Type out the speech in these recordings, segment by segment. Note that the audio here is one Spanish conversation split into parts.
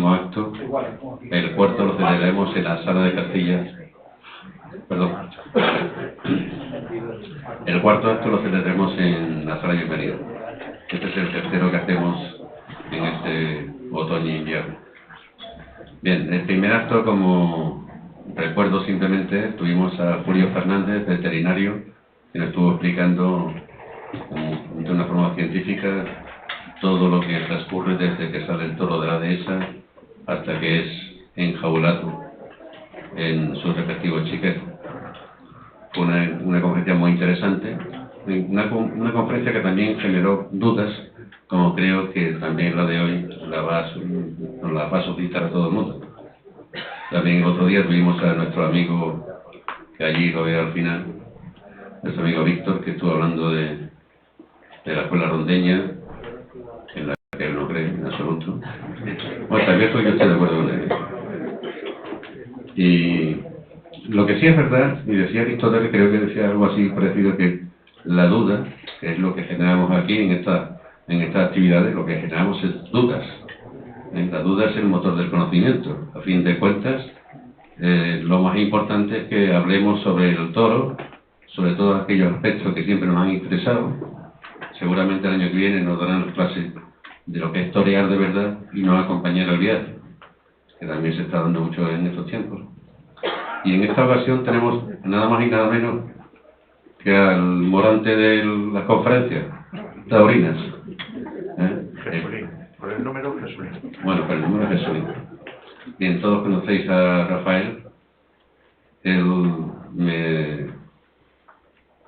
próximo acto, el cuarto, lo celebraremos en la Sala de Castilla. Perdón. El cuarto acto lo celebraremos en la Sala de Bienvenida. Este es el tercero que hacemos en este otoño e invierno. Bien, el primer acto, como recuerdo simplemente, tuvimos a Julio Fernández, veterinario, que nos estuvo explicando de una forma científica todo lo que transcurre desde que sale el toro de la dehesa hasta que es enjaulado en su respectivo chiquero. Fue una conferencia muy interesante, una conferencia que también generó dudas, como creo que también la de hoy nos la va a suscitar a todo el mundo. También otro día tuvimos a nuestro amigo, que allí lo veo al final, nuestro amigo Víctor, que estuvo hablando de la escuela rondeña, en la que él no cree en absoluto. Bueno, tal vez yo estoy de acuerdo con él. Y lo que sí es verdad, y decía Aristóteles, creo que decía algo así parecido, que la duda, que es lo que generamos aquí en estas actividades, lo que generamos es dudas. La duda es el motor del conocimiento. A fin de cuentas, lo más importante es que hablemos sobre el toro, sobre todos aquellos aspectos que siempre nos han interesado. Seguramente el año que viene nos darán clases de lo que es torear de verdad y nos acompañar al viaje, que también se está dando mucho en estos tiempos. Y en esta ocasión tenemos nada más y nada menos que al morante de las conferencias taurinas. Jesulín, por el número Jesulín. Bueno, por el número Jesulín. Bien, todos conocéis a Rafael. Él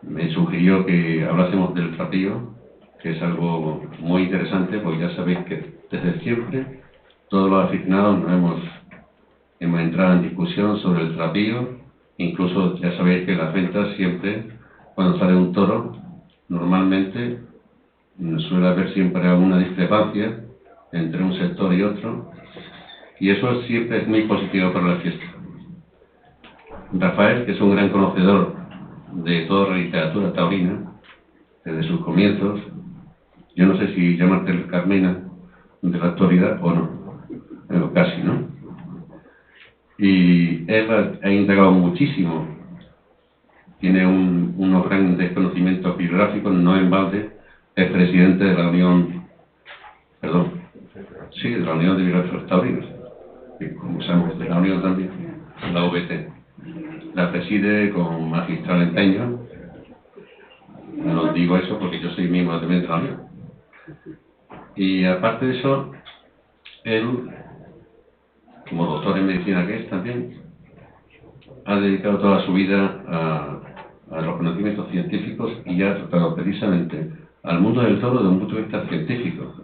me sugirió que hablásemos del trapío, que es algo muy interesante, porque ya sabéis que desde siempre todos los aficionados hemos entrado en discusión sobre el trapío. Incluso ya sabéis que en las ventas siempre, cuando sale un toro, normalmente suele haber siempre alguna discrepancia entre un sector y otro, y eso siempre es muy positivo para la fiesta. Rafael, que es un gran conocedor de toda la literatura taurina, desde sus comienzos, yo no sé si llamarte el Carmena de la actualidad o no, pero casi, ¿no? Y él ha indagado muchísimo, tiene unos grandes conocimientos bibliográficos, no en balde, es presidente de la Unión, de la Unión de Bibliógrafos Taurinos, y como sabemos, de la Unión también, la VT. La preside con magistral empeño. No digo eso porque yo soy miembro también de la Unión. Y aparte de eso, él, como doctor en medicina que es también, ha dedicado toda su vida a los conocimientos científicos y ha tratado precisamente al mundo del toro desde un punto de vista científico.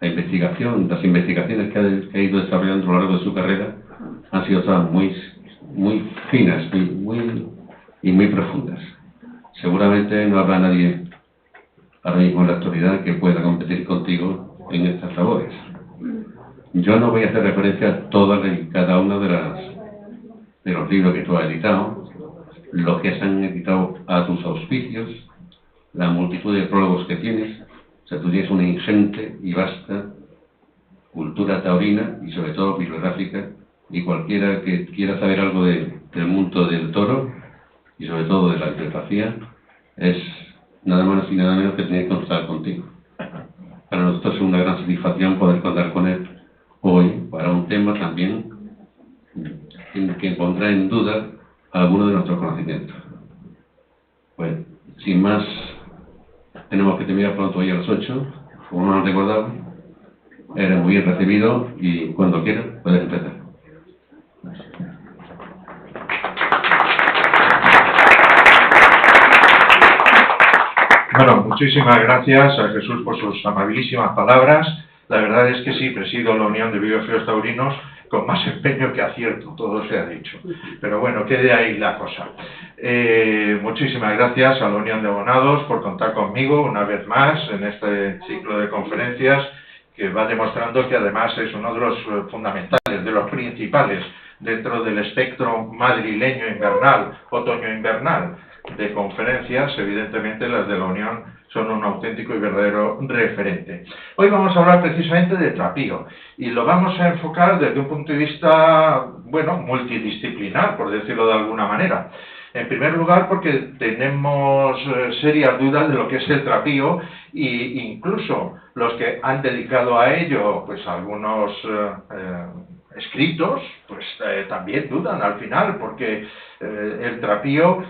Las investigaciones que ha ido desarrollando a lo largo de su carrera han sido todas muy finas y muy profundas. Seguramente no habrá nadie ahora mismo en la actualidad que pueda competir contigo en estas labores. Yo no voy a hacer referencia a todas y cada una de los libros que tú has editado, los que se han editado a tus auspicios, la multitud de prólogos que tienes. O sea, tú tienes una ingente y vasta cultura taurina y sobre todo bibliográfica, y cualquiera que quiera saber algo del mundo del toro y sobre todo de la bibliografía es nada más y nada menos que tener que contar contigo. Para nosotros es una gran satisfacción poder contar con él hoy para un tema también que pondrá en duda algunos de nuestros conocimientos. Pues, sin más, tenemos que terminar pronto hoy a las 8, como nos han recordado. Eres muy bien recibido y cuando quieras puedes empezar. Bueno, muchísimas gracias a Jesús por sus amabilísimas palabras. La verdad es que sí, presido la Unión de Bibliófilos Taurinos con más empeño que acierto, todo se ha dicho. Pero bueno, quede ahí la cosa. Muchísimas gracias a la Unión de Abonados por contar conmigo una vez más en este ciclo de conferencias que va demostrando que además es uno de los fundamentales, de los principales dentro del espectro madrileño invernal, otoño invernal. de conferencias, evidentemente las de la Unión son un auténtico y verdadero referente. Hoy vamos a hablar precisamente de trapío y lo vamos a enfocar desde un punto de vista, bueno, multidisciplinar, por decirlo de alguna manera. En primer lugar, porque tenemos serias dudas de lo que es el trapío e incluso los que han dedicado a ello pues algunos escritos, pues también dudan al final, porque el trapío,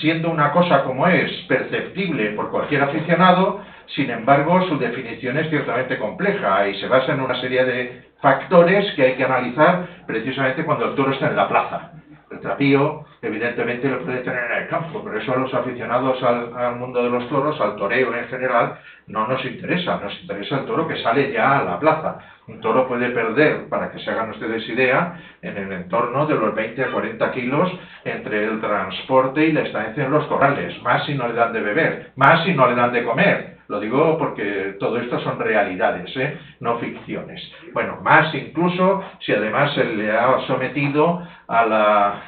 siendo una cosa como es perceptible por cualquier aficionado, sin embargo su definición es ciertamente compleja y se basa en una serie de factores que hay que analizar precisamente cuando el toro está en la plaza. El trapío, evidentemente, lo puede tener en el campo, pero eso a los aficionados al mundo de los toros, al toreo en general, no nos interesa el toro que sale ya a la plaza. Un toro puede perder, para que se hagan ustedes idea, en el entorno de los 20 a 40 kilos entre el transporte y la estancia en los corrales, más si no le dan de beber, más si no le dan de comer. Lo digo porque todo esto son realidades, no ficciones. Bueno, más incluso si además se le ha sometido a la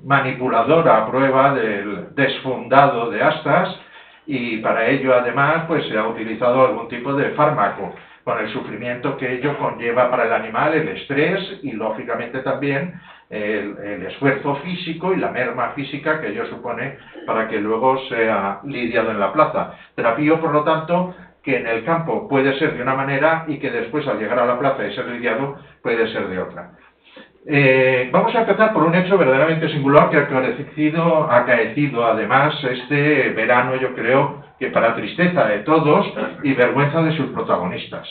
manipuladora prueba del desfundado de astas y para ello además pues se ha utilizado algún tipo de fármaco, con el sufrimiento que ello conlleva para el animal, el estrés y lógicamente también el esfuerzo físico y la merma física que ello supone para que luego sea lidiado en la plaza. Trapío, por lo tanto, que en el campo puede ser de una manera y que después al llegar a la plaza y ser lidiado puede ser de otra. Vamos a empezar por un hecho verdaderamente singular que ha acaecido además este verano, yo creo que para tristeza de todos y vergüenza de sus protagonistas.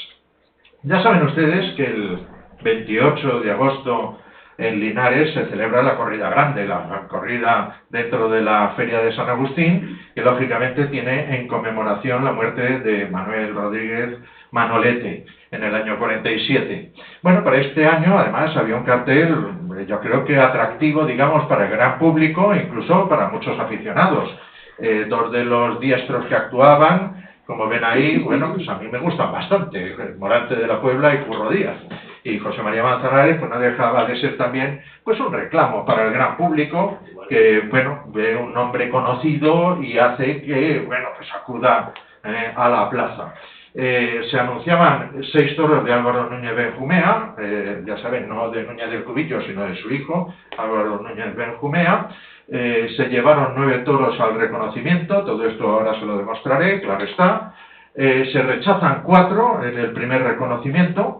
Ya saben ustedes que el 28 de agosto en Linares se celebra la corrida grande, la corrida dentro de la Feria de San Agustín, que lógicamente tiene en conmemoración la muerte de Manuel Rodríguez Manolete en el año 47. Bueno, para este año además había un cartel, yo creo que atractivo, digamos, para el gran público, incluso para muchos aficionados. Dos de los diestros que actuaban, como ven ahí, bueno, pues a mí me gustan bastante, Morante de la Puebla y Curro Díaz. Y José María Manzanares, pues no dejaba de ser también pues un reclamo para el gran público, que, bueno, ve un nombre conocido y hace que, bueno, pues acuda a la plaza. Se anunciaban 6 toros de Álvaro Núñez Benjumea, ya saben, no de Núñez del Cubillo, sino de su hijo, Álvaro Núñez Benjumea. Se llevaron 9 toros al reconocimiento, todo esto ahora se lo demostraré, claro está. Se rechazan 4 en el primer reconocimiento,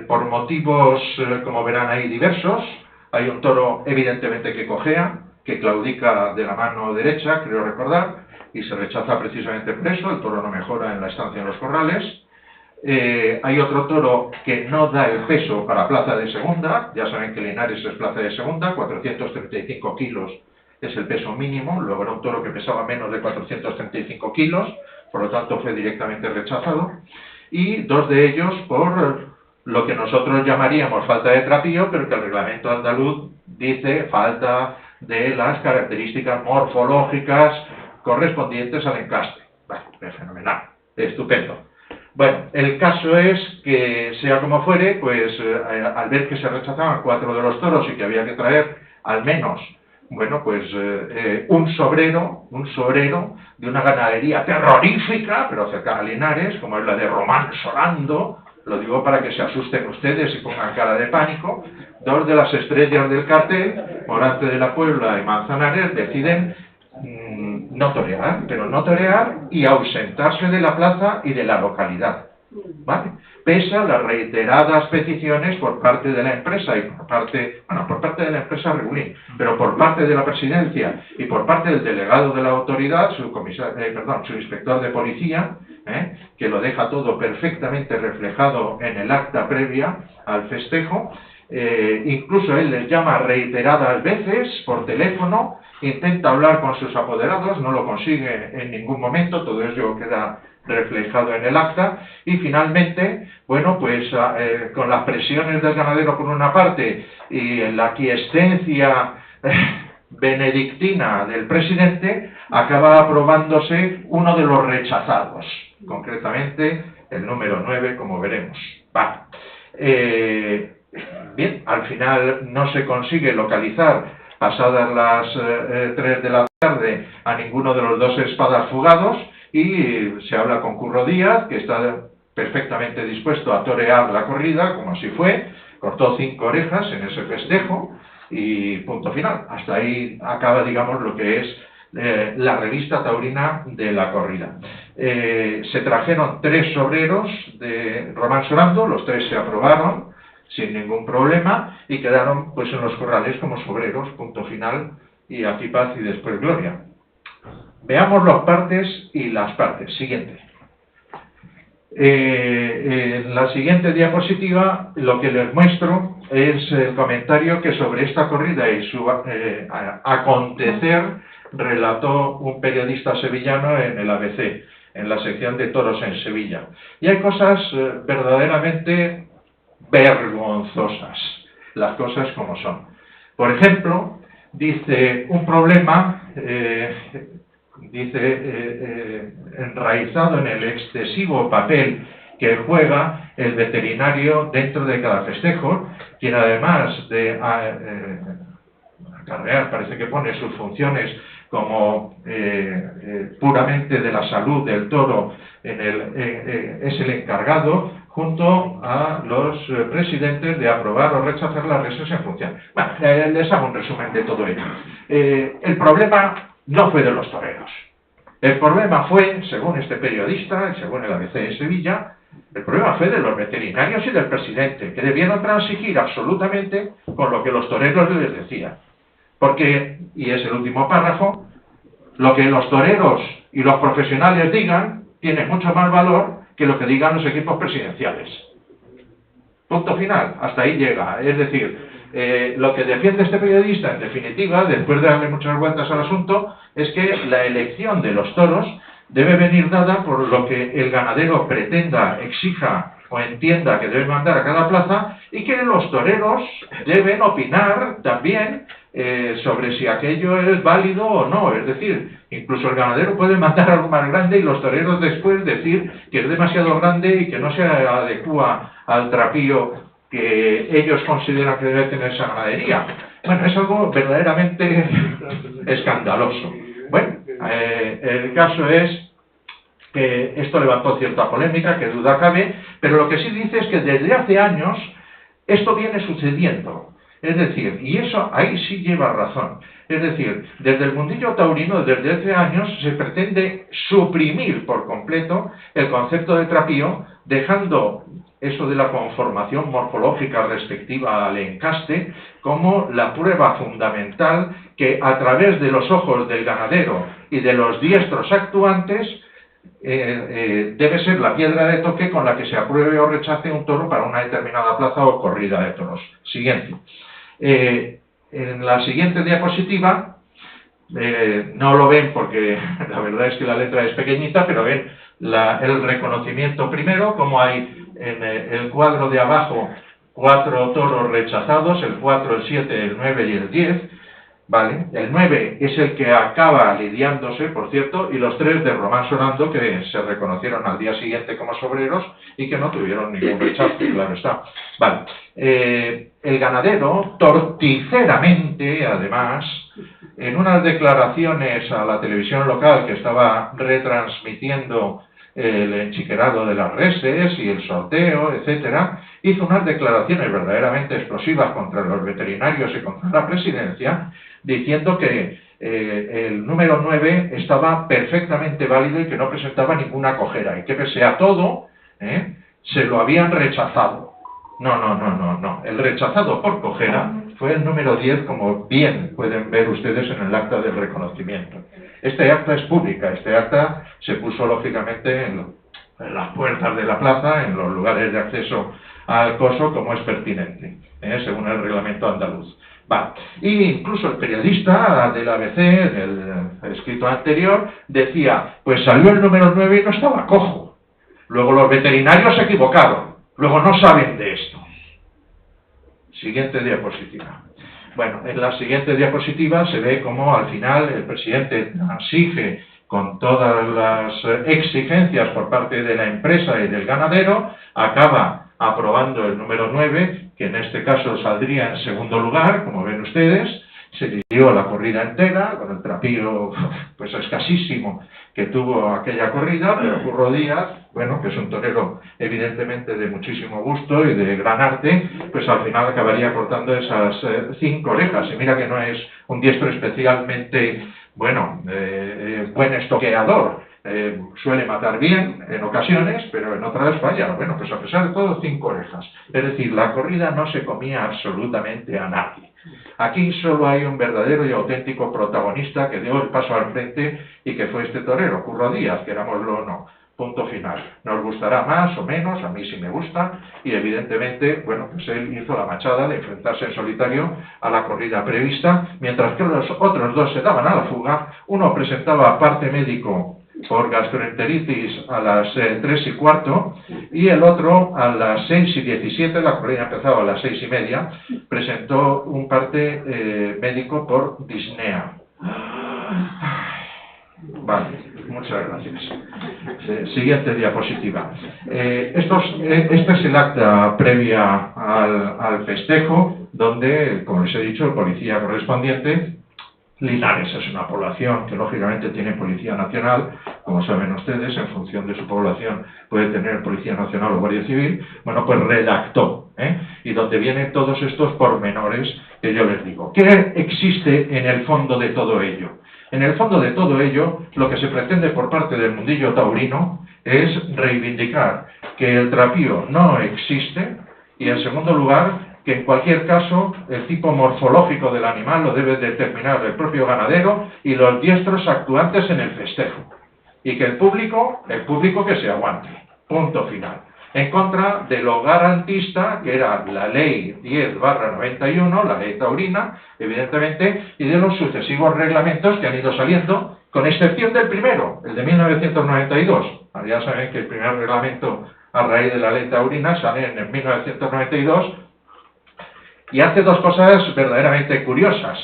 por motivos, como verán ahí, diversos. Hay un toro evidentemente que cojea, que claudica de la mano derecha, creo recordar, y se rechaza precisamente por eso, el toro no mejora en la estancia en los corrales. Hay otro toro que no da el peso para plaza de segunda, ya saben que Linares es plaza de segunda, 435 kilos es el peso mínimo, luego era un toro que pesaba menos de 435 kilos, por lo tanto fue directamente rechazado, y 2 de ellos por lo que nosotros llamaríamos falta de trapío, pero que el reglamento andaluz dice falta de las características morfológicas correspondientes al encaste. Bueno, es fenomenal, estupendo. Bueno, el caso es que, sea como fuere, pues al ver que se rechazaban 4 de los toros y que había que traer al menos, bueno, pues un sobrero de una ganadería terrorífica, pero cercana a Linares, como es la de Román Solando, lo digo para que se asusten ustedes y pongan cara de pánico. 2 de las estrellas del cartel, Morante de la Puebla y Manzanares, deciden no torear, pero no torear y ausentarse de la plaza y de la localidad, ¿vale? Pese a las reiteradas peticiones por parte de la empresa y por parte de la empresa Regulín, pero por parte de la presidencia y por parte del delegado de la autoridad, su inspector de policía, que lo deja todo perfectamente reflejado en el acta previa al festejo. Incluso él les llama reiteradas veces por teléfono, intenta hablar con sus apoderados, no lo consigue en ningún momento, todo ello queda reflejado en el acta, y finalmente, bueno, pues con las presiones del ganadero por una parte y la aquiescencia benedictina del presidente, acaba aprobándose uno de los rechazados, concretamente el número 9, como veremos. Bien, al final no se consigue localizar pasadas las 3 de la tarde, a ninguno de los dos espadas fugados, y se habla con Curro Díaz, que está perfectamente dispuesto a torear la corrida, como así fue, cortó 5 orejas en ese festejo, y punto final. Hasta ahí acaba, digamos, lo que es la revista taurina de la corrida. Se trajeron 3 sobreros de Román Sorando, los 3 se aprobaron sin ningún problema y quedaron pues en los corrales como sobreros, punto final, y aquí paz y después gloria. Veamos los partes y las partes. Siguiente. En la siguiente diapositiva lo que les muestro es el comentario que sobre esta corrida y su acontecer relató un periodista sevillano en el ABC, en la sección de toros en Sevilla. Y hay cosas verdaderamente vergonzosas, las cosas como son. Por ejemplo, dice un problema, enraizado en el excesivo papel que juega el veterinario dentro de cada festejo, quien además de acarrear, parece que pone sus funciones como puramente de la salud del toro, es el encargado, junto a los presidentes, de aprobar o rechazar las reses en función. Bueno, les hago un resumen de todo ello. El problema no fue de los toreros. El problema fue, según este periodista, y según el ABC de Sevilla, el problema fue de los veterinarios y del presidente, que debieron transigir absolutamente con lo que los toreros les decían. Porque, y es el último párrafo, lo que los toreros y los profesionales digan tiene mucho más valor que lo que digan los equipos presidenciales. Punto final, hasta ahí llega. Es decir, lo que defiende este periodista, en definitiva, después de darle muchas vueltas al asunto, es que la elección de los toros debe venir dada por lo que el ganadero pretenda, exija o entienda que debe mandar a cada plaza, y que los toreros deben opinar también sobre si aquello es válido o no. Es decir, incluso el ganadero puede mandar algo más grande y los toreros después decir que es demasiado grande y que no se adecúa al trapío que ellos consideran que debe tener esa ganadería. Bueno, es algo verdaderamente escandaloso. Bueno, el caso es que esto levantó cierta polémica, que duda cabe, pero lo que sí dice es que desde hace años esto viene sucediendo. Es decir, y eso ahí sí lleva razón. Es decir, desde el mundillo taurino, desde hace años, se pretende suprimir por completo el concepto de trapío, dejando eso de la conformación morfológica respectiva al encaste como la prueba fundamental que a través de los ojos del ganadero y de los diestros actuantes debe ser la piedra de toque con la que se apruebe o rechace un toro para una determinada plaza o corrida de toros. Siguiente. En la siguiente diapositiva, no lo ven porque la verdad es que la letra es pequeñita, pero ven el reconocimiento primero, como hay en el cuadro de abajo 4 toros rechazados, el 4, el 7, el 9 y el 10, ¿vale? El 9 es el que acaba lidiándose, por cierto, y los 3 de Román Sorando, que se reconocieron al día siguiente como sobreros y que no tuvieron ningún rechazo, claro está. Vale. El ganadero, torticeramente, además, en unas declaraciones a la televisión local que estaba retransmitiendo el enchiquerado de las reses y el sorteo, etcétera, hizo unas declaraciones verdaderamente explosivas contra los veterinarios y contra la presidencia, diciendo que el número 9 estaba perfectamente válido y que no presentaba ninguna cojera, y que pese a todo, se lo habían rechazado. No. El rechazado por cojera fue el número 10, como bien pueden ver ustedes en el acta del reconocimiento. Este acta es pública, este acta se puso lógicamente en las puertas de la plaza, en los lugares de acceso al coso, como es pertinente, según el reglamento andaluz. Vale. Y incluso el periodista del ABC, del escrito anterior, decía, pues salió el número 9 y no estaba cojo. Luego los veterinarios se equivocaron, luego no saben de esto. Siguiente diapositiva. Bueno, en la siguiente diapositiva se ve cómo al final el presidente transige con todas las exigencias por parte de la empresa y del ganadero, acaba aprobando el número 9, que en este caso saldría en segundo lugar, como ven ustedes, se lidió la corrida entera, con el trapío pues escasísimo que tuvo aquella corrida, pero Curro Díaz, bueno, que es un torero evidentemente de muchísimo gusto y de gran arte, pues al final acabaría cortando esas 5 orejas. Y mira que no es un diestro especialmente, bueno, buen estoqueador. Suele matar bien en ocasiones, pero en otras falla. Bueno, pues a pesar de todo, 5 orejas. Es decir, la corrida no se comía absolutamente a nadie. Aquí solo hay un verdadero y auténtico protagonista que dio el paso al frente y que fue este torero, Curro Díaz, querámoslo o no. Punto final. Nos gustará más o menos, a mí sí me gusta, y evidentemente, bueno, pues él hizo la machada de enfrentarse en solitario a la corrida prevista, mientras que los otros 2 se daban a la fuga. Uno presentaba parte médico por gastroenteritis a las 3:15 y el otro a las 6:17, la corrida empezaba a las 6:30, presentó un parte médico por disnea. Vale, muchas gracias. Siguiente diapositiva. Esta es el acta previa al festejo, donde, como les he dicho, el policía correspondiente. Linares es una población que lógicamente tiene Policía Nacional, como saben ustedes, en función de su población puede tener Policía Nacional o Guardia Civil. Bueno, pues redactó, y donde vienen todos estos pormenores que yo les digo. ¿Qué existe en el fondo de todo ello? En el fondo de todo ello, lo que se pretende por parte del mundillo taurino es reivindicar que el trapío no existe y, en segundo lugar, que en cualquier caso el tipo morfológico del animal lo debe determinar el propio ganadero y los diestros actuantes en el festejo. Y que el público que se aguante. Punto final. En contra de lo garantista, que era la ley 10/91, la ley taurina, evidentemente, y de los sucesivos reglamentos que han ido saliendo, con excepción del primero, el de 1992. Ya saben que el primer reglamento a raíz de la ley taurina sale en 1992, y hace 2 cosas verdaderamente curiosas,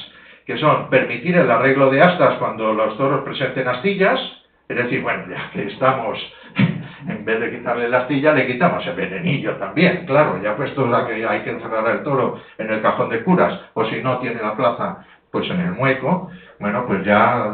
que son permitir el arreglo de astas cuando los toros presenten astillas, es decir, bueno, ya que estamos, en vez de quitarle la astilla, le quitamos el venenillo también, claro, ya puesto a que hay que encerrar al toro en el cajón de curas, o si no tiene la plaza, pues en el mueco, bueno, pues ya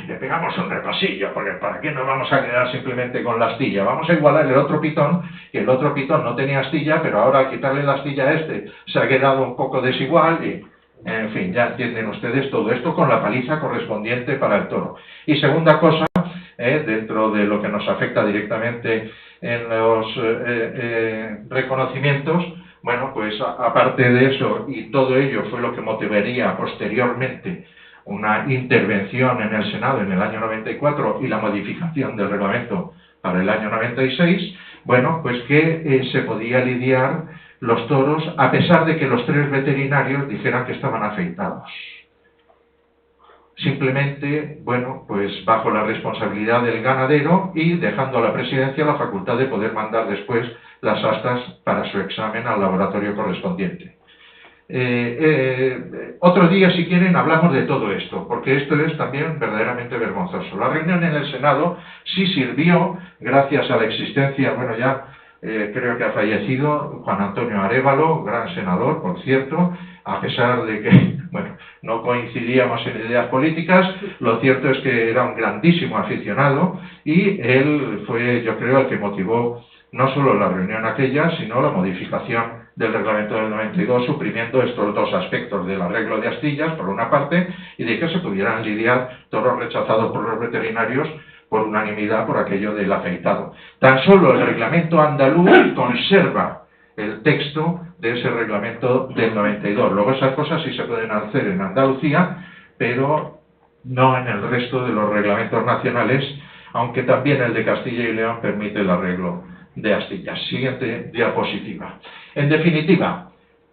le pegamos un repasillo, porque ¿para qué nos vamos a quedar simplemente con la astilla? Vamos a igualar el otro pitón, que el otro pitón no tenía astilla, pero ahora al quitarle la astilla a este se ha quedado un poco desigual y, en fin, ya entienden ustedes todo esto con la paliza correspondiente para el toro. Y segunda cosa, dentro de lo que nos afecta directamente en los reconocimientos, bueno, pues aparte de eso, y todo ello fue lo que motivaría posteriormente una intervención en el Senado en el año 94 y la modificación del reglamento para el año 96, bueno, pues que se podía lidiar los toros a pesar de que los 3 veterinarios dijeran que estaban afeitados. Simplemente, bueno, pues bajo la responsabilidad del ganadero y dejando a la presidencia la facultad de poder mandar después las astas para su examen al laboratorio correspondiente. Otro día, si quieren, hablamos de todo esto, porque esto es también verdaderamente vergonzoso. La reunión en el Senado sí sirvió, gracias a la existencia, bueno, ya creo que ha fallecido Juan Antonio Arévalo, gran senador, por cierto, a pesar de que, bueno, no coincidíamos en ideas políticas, lo cierto es que era un grandísimo aficionado y él fue, yo creo, el que motivó no solo la reunión aquella, sino la modificación del reglamento del 92, suprimiendo estos 2 aspectos del arreglo de astillas, por una parte, y de que se pudieran lidiar toros rechazados por los veterinarios por unanimidad por aquello del afeitado. Tan solo el reglamento andaluz conserva el texto de ese reglamento del 92. Luego esas cosas sí se pueden hacer en Andalucía, pero no en el resto de los reglamentos nacionales, aunque también el de Castilla y León permite el arreglo de astillas. Siguiente diapositiva. En definitiva,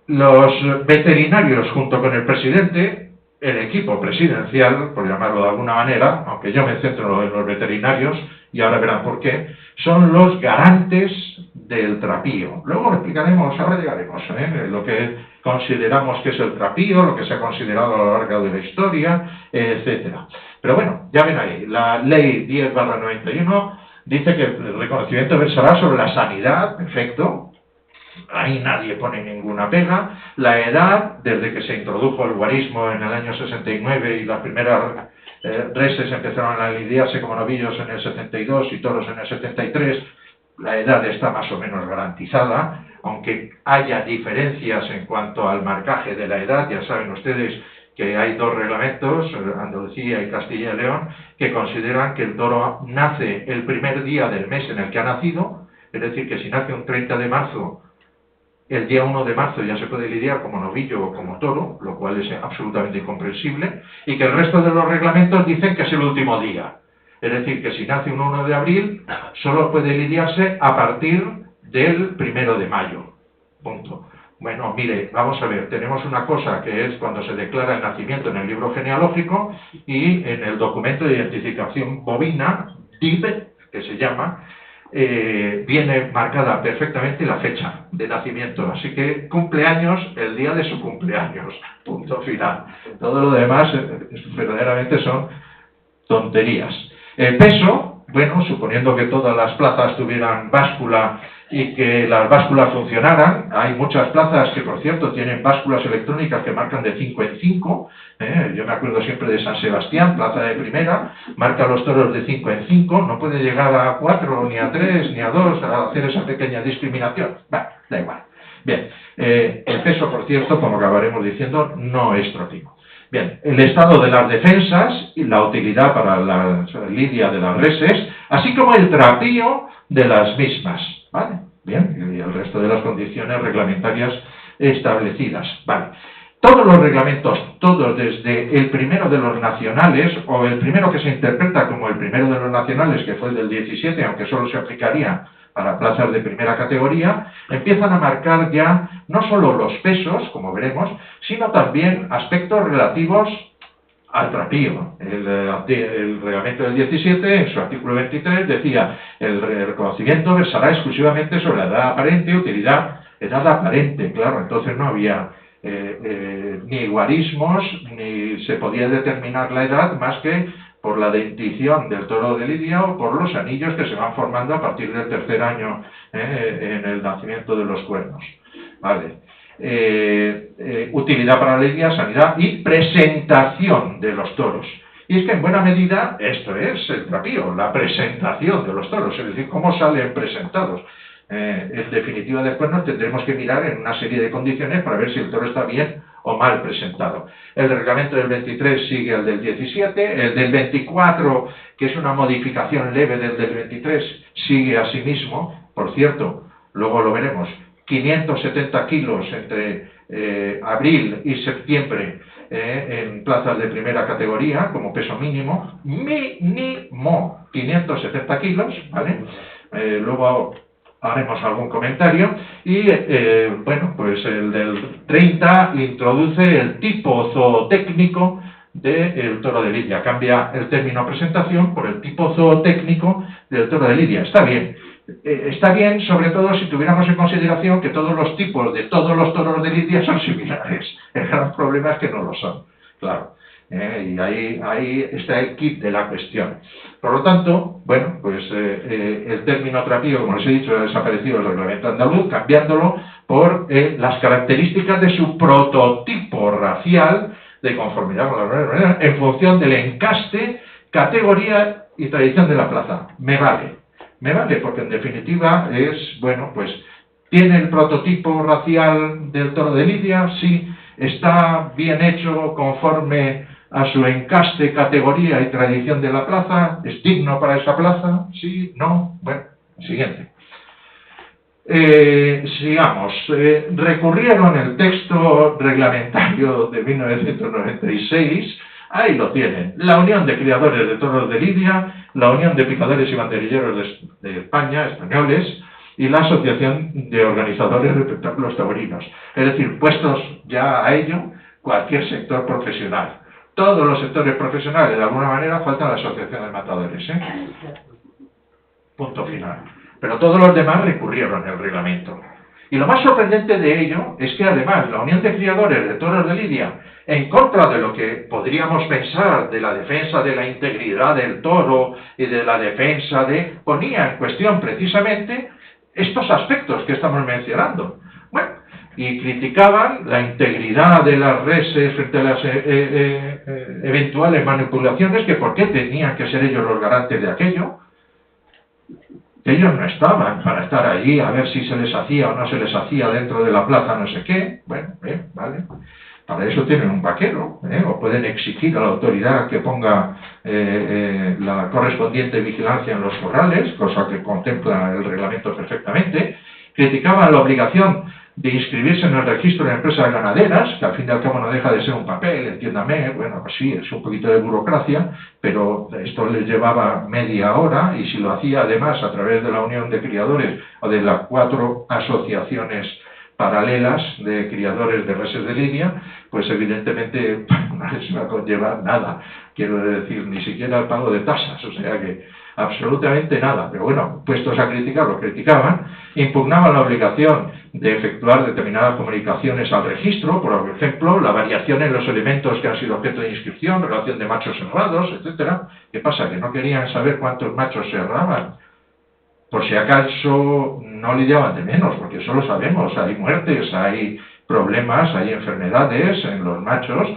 los veterinarios junto con el presidente, el equipo presidencial, por llamarlo de alguna manera, aunque yo me centro en los veterinarios, y ahora verán por qué, son los garantes del trapío. Luego explicaremos, ahora llegaremos, lo que consideramos que es el trapío, lo que se ha considerado a lo largo de la historia, etcétera. Pero bueno, ya ven ahí, la ley 10/91 dice que el reconocimiento versará sobre la sanidad, perfecto, ahí nadie pone ninguna pega. La edad, desde que se introdujo el guarismo en el año 69 y las primeras reses empezaron a lidiarse como novillos en el 72 y toros en el 73, la edad está más o menos garantizada, aunque haya diferencias en cuanto al marcaje de la edad. Ya saben ustedes que hay dos reglamentos, Andalucía y Castilla y León, que consideran que el toro nace el primer día del mes en el que ha nacido, es decir, que si nace un 30 de marzo, el día 1 de marzo ya se puede lidiar como novillo o como toro, lo cual es absolutamente incomprensible, y que el resto de los reglamentos dicen que es el último día. Es decir, que si nace un 1 de abril, solo puede lidiarse a partir del 1 de mayo. Punto. Bueno, mire, vamos a ver, tenemos una cosa que es cuando se declara el nacimiento en el libro genealógico y en el documento de identificación bovina, DIB, que se llama, viene marcada perfectamente la fecha de nacimiento, así que cumpleaños el día de su cumpleaños, punto final. Todo lo demás verdaderamente son tonterías. El peso, bueno, suponiendo que todas las plazas tuvieran báscula y que las básculas funcionaran, hay muchas plazas que, por cierto, tienen básculas electrónicas que marcan de 5 en 5, yo me acuerdo siempre de San Sebastián, plaza de primera, marca los toros de 5 en 5, no puede llegar a 4, ni a 3, ni a 2, a hacer esa pequeña discriminación. Bueno, da igual. Bien, el peso, por cierto, como acabaremos diciendo, no es trópico. Bien, el estado de las defensas y la utilidad para la lidia de las reses, así como el trapío de las mismas, ¿vale? Bien, y el resto de las condiciones reglamentarias establecidas, ¿vale? Todos los reglamentos, todos desde el primero de los nacionales, o el primero que se interpreta como el primero de los nacionales, que fue el del 17, aunque solo se aplicaría para plazas de primera categoría, empiezan a marcar ya no solo los pesos, como veremos, sino también aspectos relativos al trapío. El reglamento del 17, en su artículo 23, decía: el reconocimiento versará exclusivamente sobre la edad aparente, utilidad, edad aparente. Claro, entonces no había ni guarismos, ni se podía determinar la edad más que por la dentición del toro de lidia o por los anillos que se van formando a partir del tercer año en el nacimiento de los cuernos. Vale. Utilidad para la lidia, sanidad y presentación de los toros. Y es que en buena medida esto es el trapío, la presentación de los toros, es decir, cómo salen presentados. En definitiva, después nos tendremos que mirar en una serie de condiciones para ver si el toro está bien o mal presentado. El reglamento del 23 sigue al del 17, el del 24, que es una modificación leve del 23, sigue a sí mismo. Por cierto, luego lo veremos, 570 kilos entre abril y septiembre en plazas de primera categoría como peso mínimo, mínimo 570 kilos, ¿vale? Luego haremos algún comentario y, bueno, pues el del 30 introduce el tipo zootécnico del toro de lidia. Cambia el término presentación por el tipo zootécnico del toro de lidia. Está bien. Está bien, sobre todo si tuviéramos en consideración que todos los tipos de todos los toros de lidia son similares. El gran problema es que no lo son, claro. Y ahí está el kit de la cuestión. Por lo tanto, bueno, pues el término trapío, como les he dicho, ha desaparecido del reglamento andaluz, cambiándolo por las características de su prototipo racial de conformidad con la norma en función del encaste, categoría y tradición de la plaza. Me vale, porque en definitiva es, bueno, pues tiene el prototipo racial del toro de lidia, sí, está bien hecho conforme a su encaste, categoría y tradición de la plaza, es digno para esa plaza, sí, no, bueno, siguiente. Sigamos, recurrieron el texto reglamentario de 1996, ahí lo tienen, la Unión de Criadores de Toros de Lidia, la Unión de Picadores y Banderilleros de España, españoles, y la Asociación de Organizadores de Espectáculos Taurinos. Es decir, puestos ya a ello cualquier sector profesional. Todos los sectores profesionales, de alguna manera, faltan la Asociación de Matadores, punto final. Pero todos los demás recurrieron al reglamento. Y lo más sorprendente de ello es que además la Unión de Criadores de Toros de Lidia, en contra de lo que podríamos pensar de la defensa de la integridad del toro y de la defensa ponía en cuestión precisamente estos aspectos que estamos mencionando. y criticaban la integridad de las reses frente a las eventuales manipulaciones, que por qué tenían que ser ellos los garantes de aquello. Ellos no estaban para estar allí a ver si se les hacía o no se les hacía dentro de la plaza no sé qué. Bueno, vale. Para eso tienen un vaquero, o pueden exigir a la autoridad que ponga la correspondiente vigilancia en los corrales, cosa que contempla el reglamento perfectamente. Criticaban la obligación de inscribirse en el registro de empresas ganaderas, que al fin y al cabo no deja de ser un papel, entiéndame, bueno, pues sí, es un poquito de burocracia, pero esto les llevaba media hora, y si lo hacía además a través de la Unión de Criadores o de las 4 asociaciones paralelas de criadores de reses de línea, pues evidentemente no les va a conllevar nada, quiero decir, ni siquiera el pago de tasas, o sea que absolutamente nada. Pero bueno, puestos a criticar, lo criticaban, impugnaban la obligación de efectuar determinadas comunicaciones al registro, por ejemplo, la variación en los elementos que han sido objeto de inscripción, relación de machos cerrados, etcétera. ¿Qué pasa? Que no querían saber cuántos machos se cerraban. Por si acaso no lidiaban de menos, porque eso lo sabemos, hay muertes, hay problemas, hay enfermedades en los machos,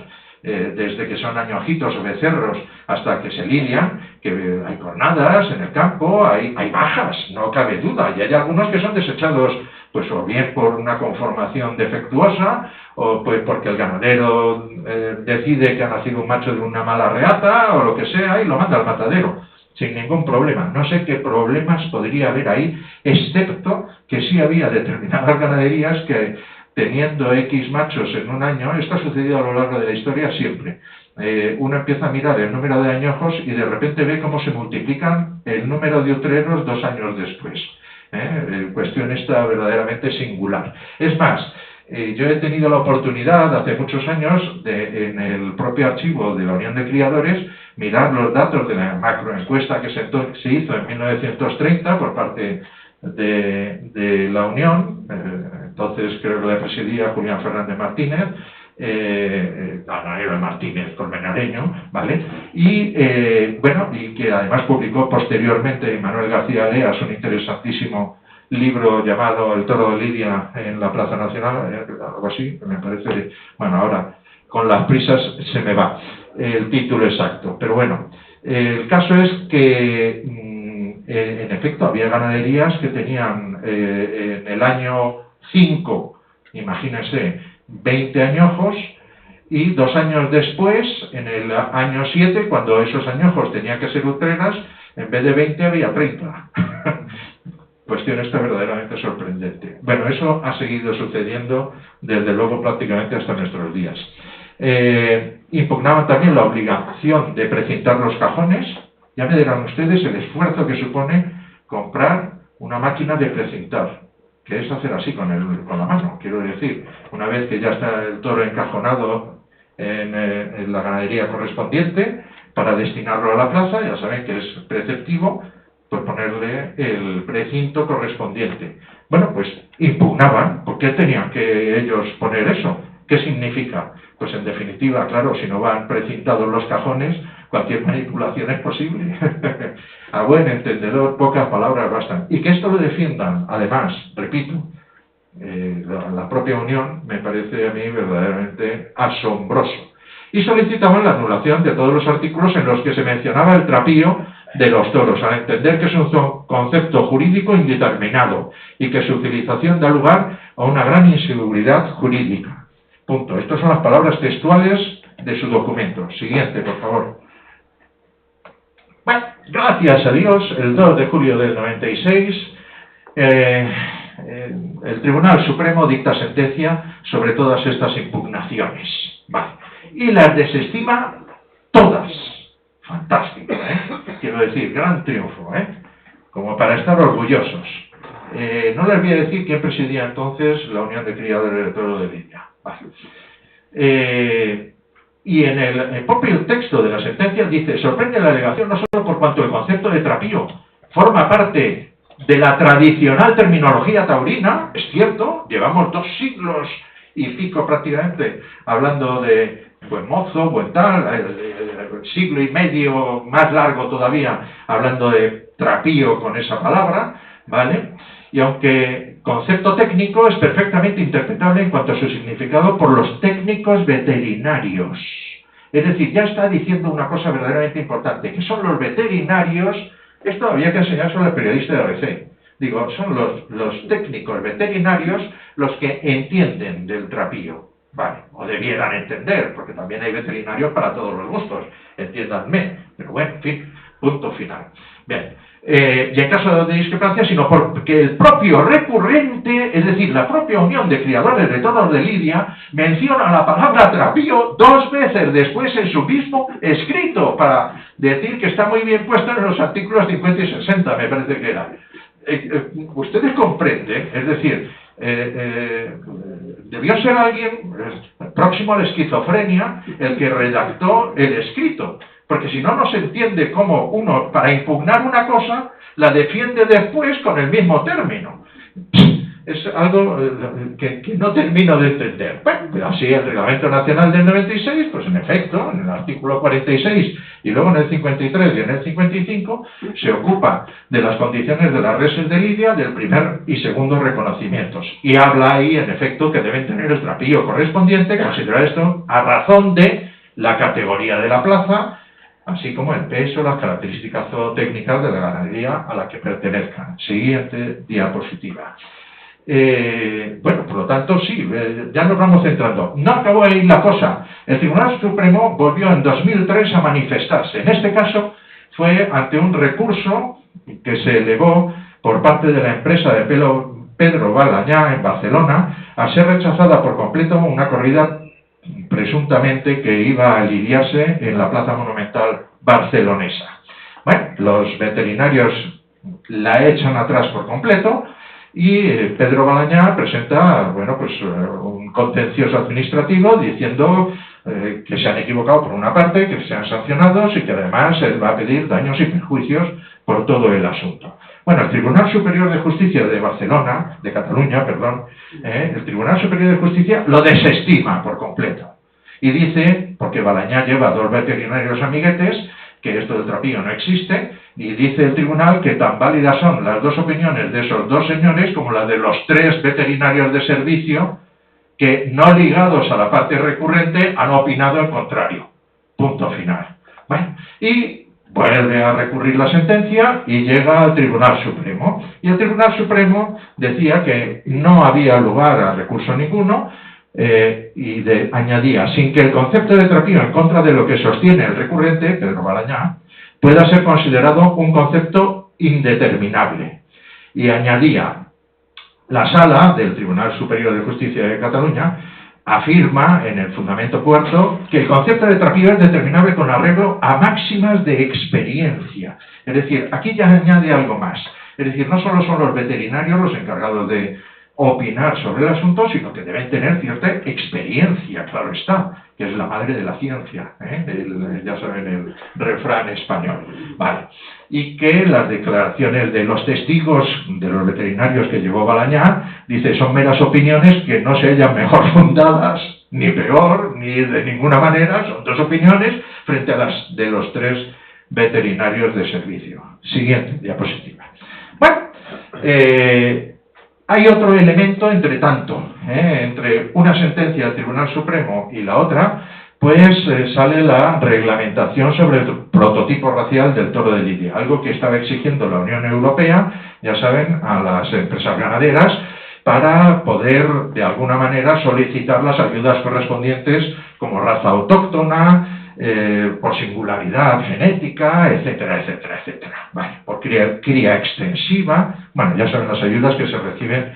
desde que son añojitos o becerros hasta que se lidian, que hay cornadas en el campo, hay bajas, no cabe duda, y hay algunos que son desechados, pues o bien por una conformación defectuosa, o pues porque el ganadero decide que ha nacido un macho de una mala reata, o lo que sea, y lo manda al matadero sin ningún problema. No sé qué problemas podría haber ahí, excepto que sí había determinadas ganaderías que, teniendo X machos en un año, esto ha sucedido a lo largo de la historia siempre. Uno empieza a mirar el número de añojos y de repente ve cómo se multiplican el número de utreros 2 años después. Cuestión esta verdaderamente singular. Es más, yo he tenido la oportunidad hace muchos años en el propio archivo de la Unión de Criadores mirar los datos de la macroencuesta que se hizo en 1930 por parte de la Unión, entonces creo que la presidía Julián Fernández Martínez, Daniel Martínez colmenareño, ¿vale? Y bueno, y que además publicó posteriormente Manuel García Aleas un interesantísimo libro llamado El toro de Lidia en la Plaza Nacional, algo así, que me parece, bueno, ahora con las prisas se me va el título exacto, pero bueno, el caso es que en efecto había ganaderías que tenían en el año 5, imagínense, 20 añojos, y 2 años después, en el año 7, cuando esos añojos tenían que ser utreras, en vez de 20 había 30. Cuestión esta verdaderamente sorprendente. Bueno, eso ha seguido sucediendo desde luego prácticamente hasta nuestros días. Impugnaban también la obligación de precintar los cajones. Ya me dirán ustedes el esfuerzo que supone comprar una máquina de precintar, que es hacer así con la mano, quiero decir, una vez que ya está el toro encajonado en la ganadería correspondiente, para destinarlo a la plaza, ya saben que es preceptivo, pues ponerle el precinto correspondiente. Bueno, pues impugnaban. ¿Por qué tenían que ellos poner eso? ¿Qué significa? Pues en definitiva, claro, si no van precintados los cajones, cualquier manipulación es posible. A buen entendedor, pocas palabras bastan. Y que esto lo defiendan, además, repito, la propia Unión, me parece a mí verdaderamente asombroso. Y solicitaban la anulación de todos los artículos en los que se mencionaba el trapío de los toros, al entender que es un concepto jurídico indeterminado y que su utilización da lugar a una gran inseguridad jurídica. Punto. Estas son las palabras textuales de su documento. Siguiente, por favor. Bueno, gracias a Dios, el 2 de julio del 96, el Tribunal Supremo dicta sentencia sobre todas estas impugnaciones. Vale. Y las desestima todas. Fantástico, ¿eh? Quiero decir, gran triunfo, ¿eh? Como para estar orgullosos. No les voy a decir quién presidía entonces la Unión de Criadores de Toro de Lidia. Vale. Y en el propio texto de la sentencia dice: sorprende la alegación no solo por cuanto el concepto de trapío forma parte de la tradicional terminología taurina, es cierto, llevamos 2 siglos y pico prácticamente hablando de buen mozo, buen tal, siglo y medio más largo todavía hablando de trapío con esa palabra, ¿vale? y aunque concepto técnico, es perfectamente interpretable en cuanto a su significado por los técnicos veterinarios. Es decir, ya está diciendo una cosa verdaderamente importante, que son los veterinarios. Esto había que enseñárselo al periodista de ABC. Digo, son los técnicos veterinarios los que entienden del trapío. Vale, o debieran entender, porque también hay veterinarios para todos los gustos, entiéndanme. Pero bueno, en fin, punto final. Bien, y en caso de discrepancia, sino porque el propio recurrente, es decir, la propia Unión de Criadores de Toros de Lidia, menciona la palabra trapío 2 veces después en su mismo escrito, para decir que está muy bien puesto en los artículos 50 y 60, me parece que era. Ustedes comprenden, es decir, debió ser alguien próximo a la esquizofrenia el que redactó el escrito, porque si no, no se entiende cómo uno, para impugnar una cosa, la defiende después con el mismo término. Es algo que no termino de entender. Bueno, así el Reglamento Nacional del 96, pues en efecto, en el artículo 46 y luego en el 53 y en el 55, se ocupa de las condiciones de las reses de lidia del primer y segundo reconocimientos. Y habla ahí, en efecto, que deben tener el trapío correspondiente, considerar esto a razón de la categoría de la plaza, así como el peso, las características zootécnicas de la ganadería a la que pertenezcan. Siguiente diapositiva. Bueno, por lo tanto, sí, ya nos vamos centrando. No acabó ahí la cosa. El Tribunal Supremo volvió en 2003 a manifestarse. En este caso fue ante un recurso que se elevó por parte de la empresa de Pedro Balañá en Barcelona, a ser rechazada por completo una corrida presuntamente que iba a lidiarse en la Plaza Monumental barcelonesa. Bueno, los veterinarios la echan atrás por completo y Pedro Balañá presenta, bueno, pues un contencioso administrativo diciendo que se han equivocado por una parte, que sean sancionados y que además él va a pedir daños y perjuicios por todo el asunto. Bueno, el Tribunal Superior de Justicia de Barcelona, de Cataluña, perdón, el Tribunal Superior de Justicia lo desestima por completo. Y dice, porque Balañá lleva 2 veterinarios amiguetes, que esto del trapío no existe, y dice el tribunal que tan válidas son las 2 opiniones de esos 2 señores como las de los 3 veterinarios de servicio que, no ligados a la parte recurrente, han opinado el contrario. Punto final. Bueno, y vuelve a recurrir la sentencia y llega al Tribunal Supremo. Y el Tribunal Supremo decía que no había lugar a recurso ninguno, y añadía, sin que el concepto de trapío en contra de lo que sostiene el recurrente, Pedro Balañá, pueda ser considerado un concepto indeterminable. Y añadía, la Sala del Tribunal Superior de Justicia de Cataluña afirma en el fundamento cuarto que el concepto de trapío es determinable con arreglo a máximas de experiencia. Es decir, aquí ya añade algo más. Es decir, no solo son los veterinarios los encargados de opinar sobre el asunto, sino que deben tener cierta experiencia, claro está, que es la madre de la ciencia, ya saben el refrán español. Vale. Y que las declaraciones de los testigos de los veterinarios que llevó Balañá, dice, son meras opiniones que no se hallan mejor fundadas, ni peor, ni de ninguna manera, son 2 opiniones frente a las de los 3 veterinarios de servicio. Siguiente diapositiva. Bueno, hay otro elemento, entre tanto, entre una sentencia del Tribunal Supremo y la otra, pues sale la reglamentación sobre el prototipo racial del toro de lidia, algo que estaba exigiendo la Unión Europea, ya saben, a las empresas ganaderas, para poder, de alguna manera, solicitar las ayudas correspondientes como raza autóctona, por singularidad genética, etcétera, etcétera, etcétera. Vale, por cría extensiva, bueno, ya saben las ayudas que se reciben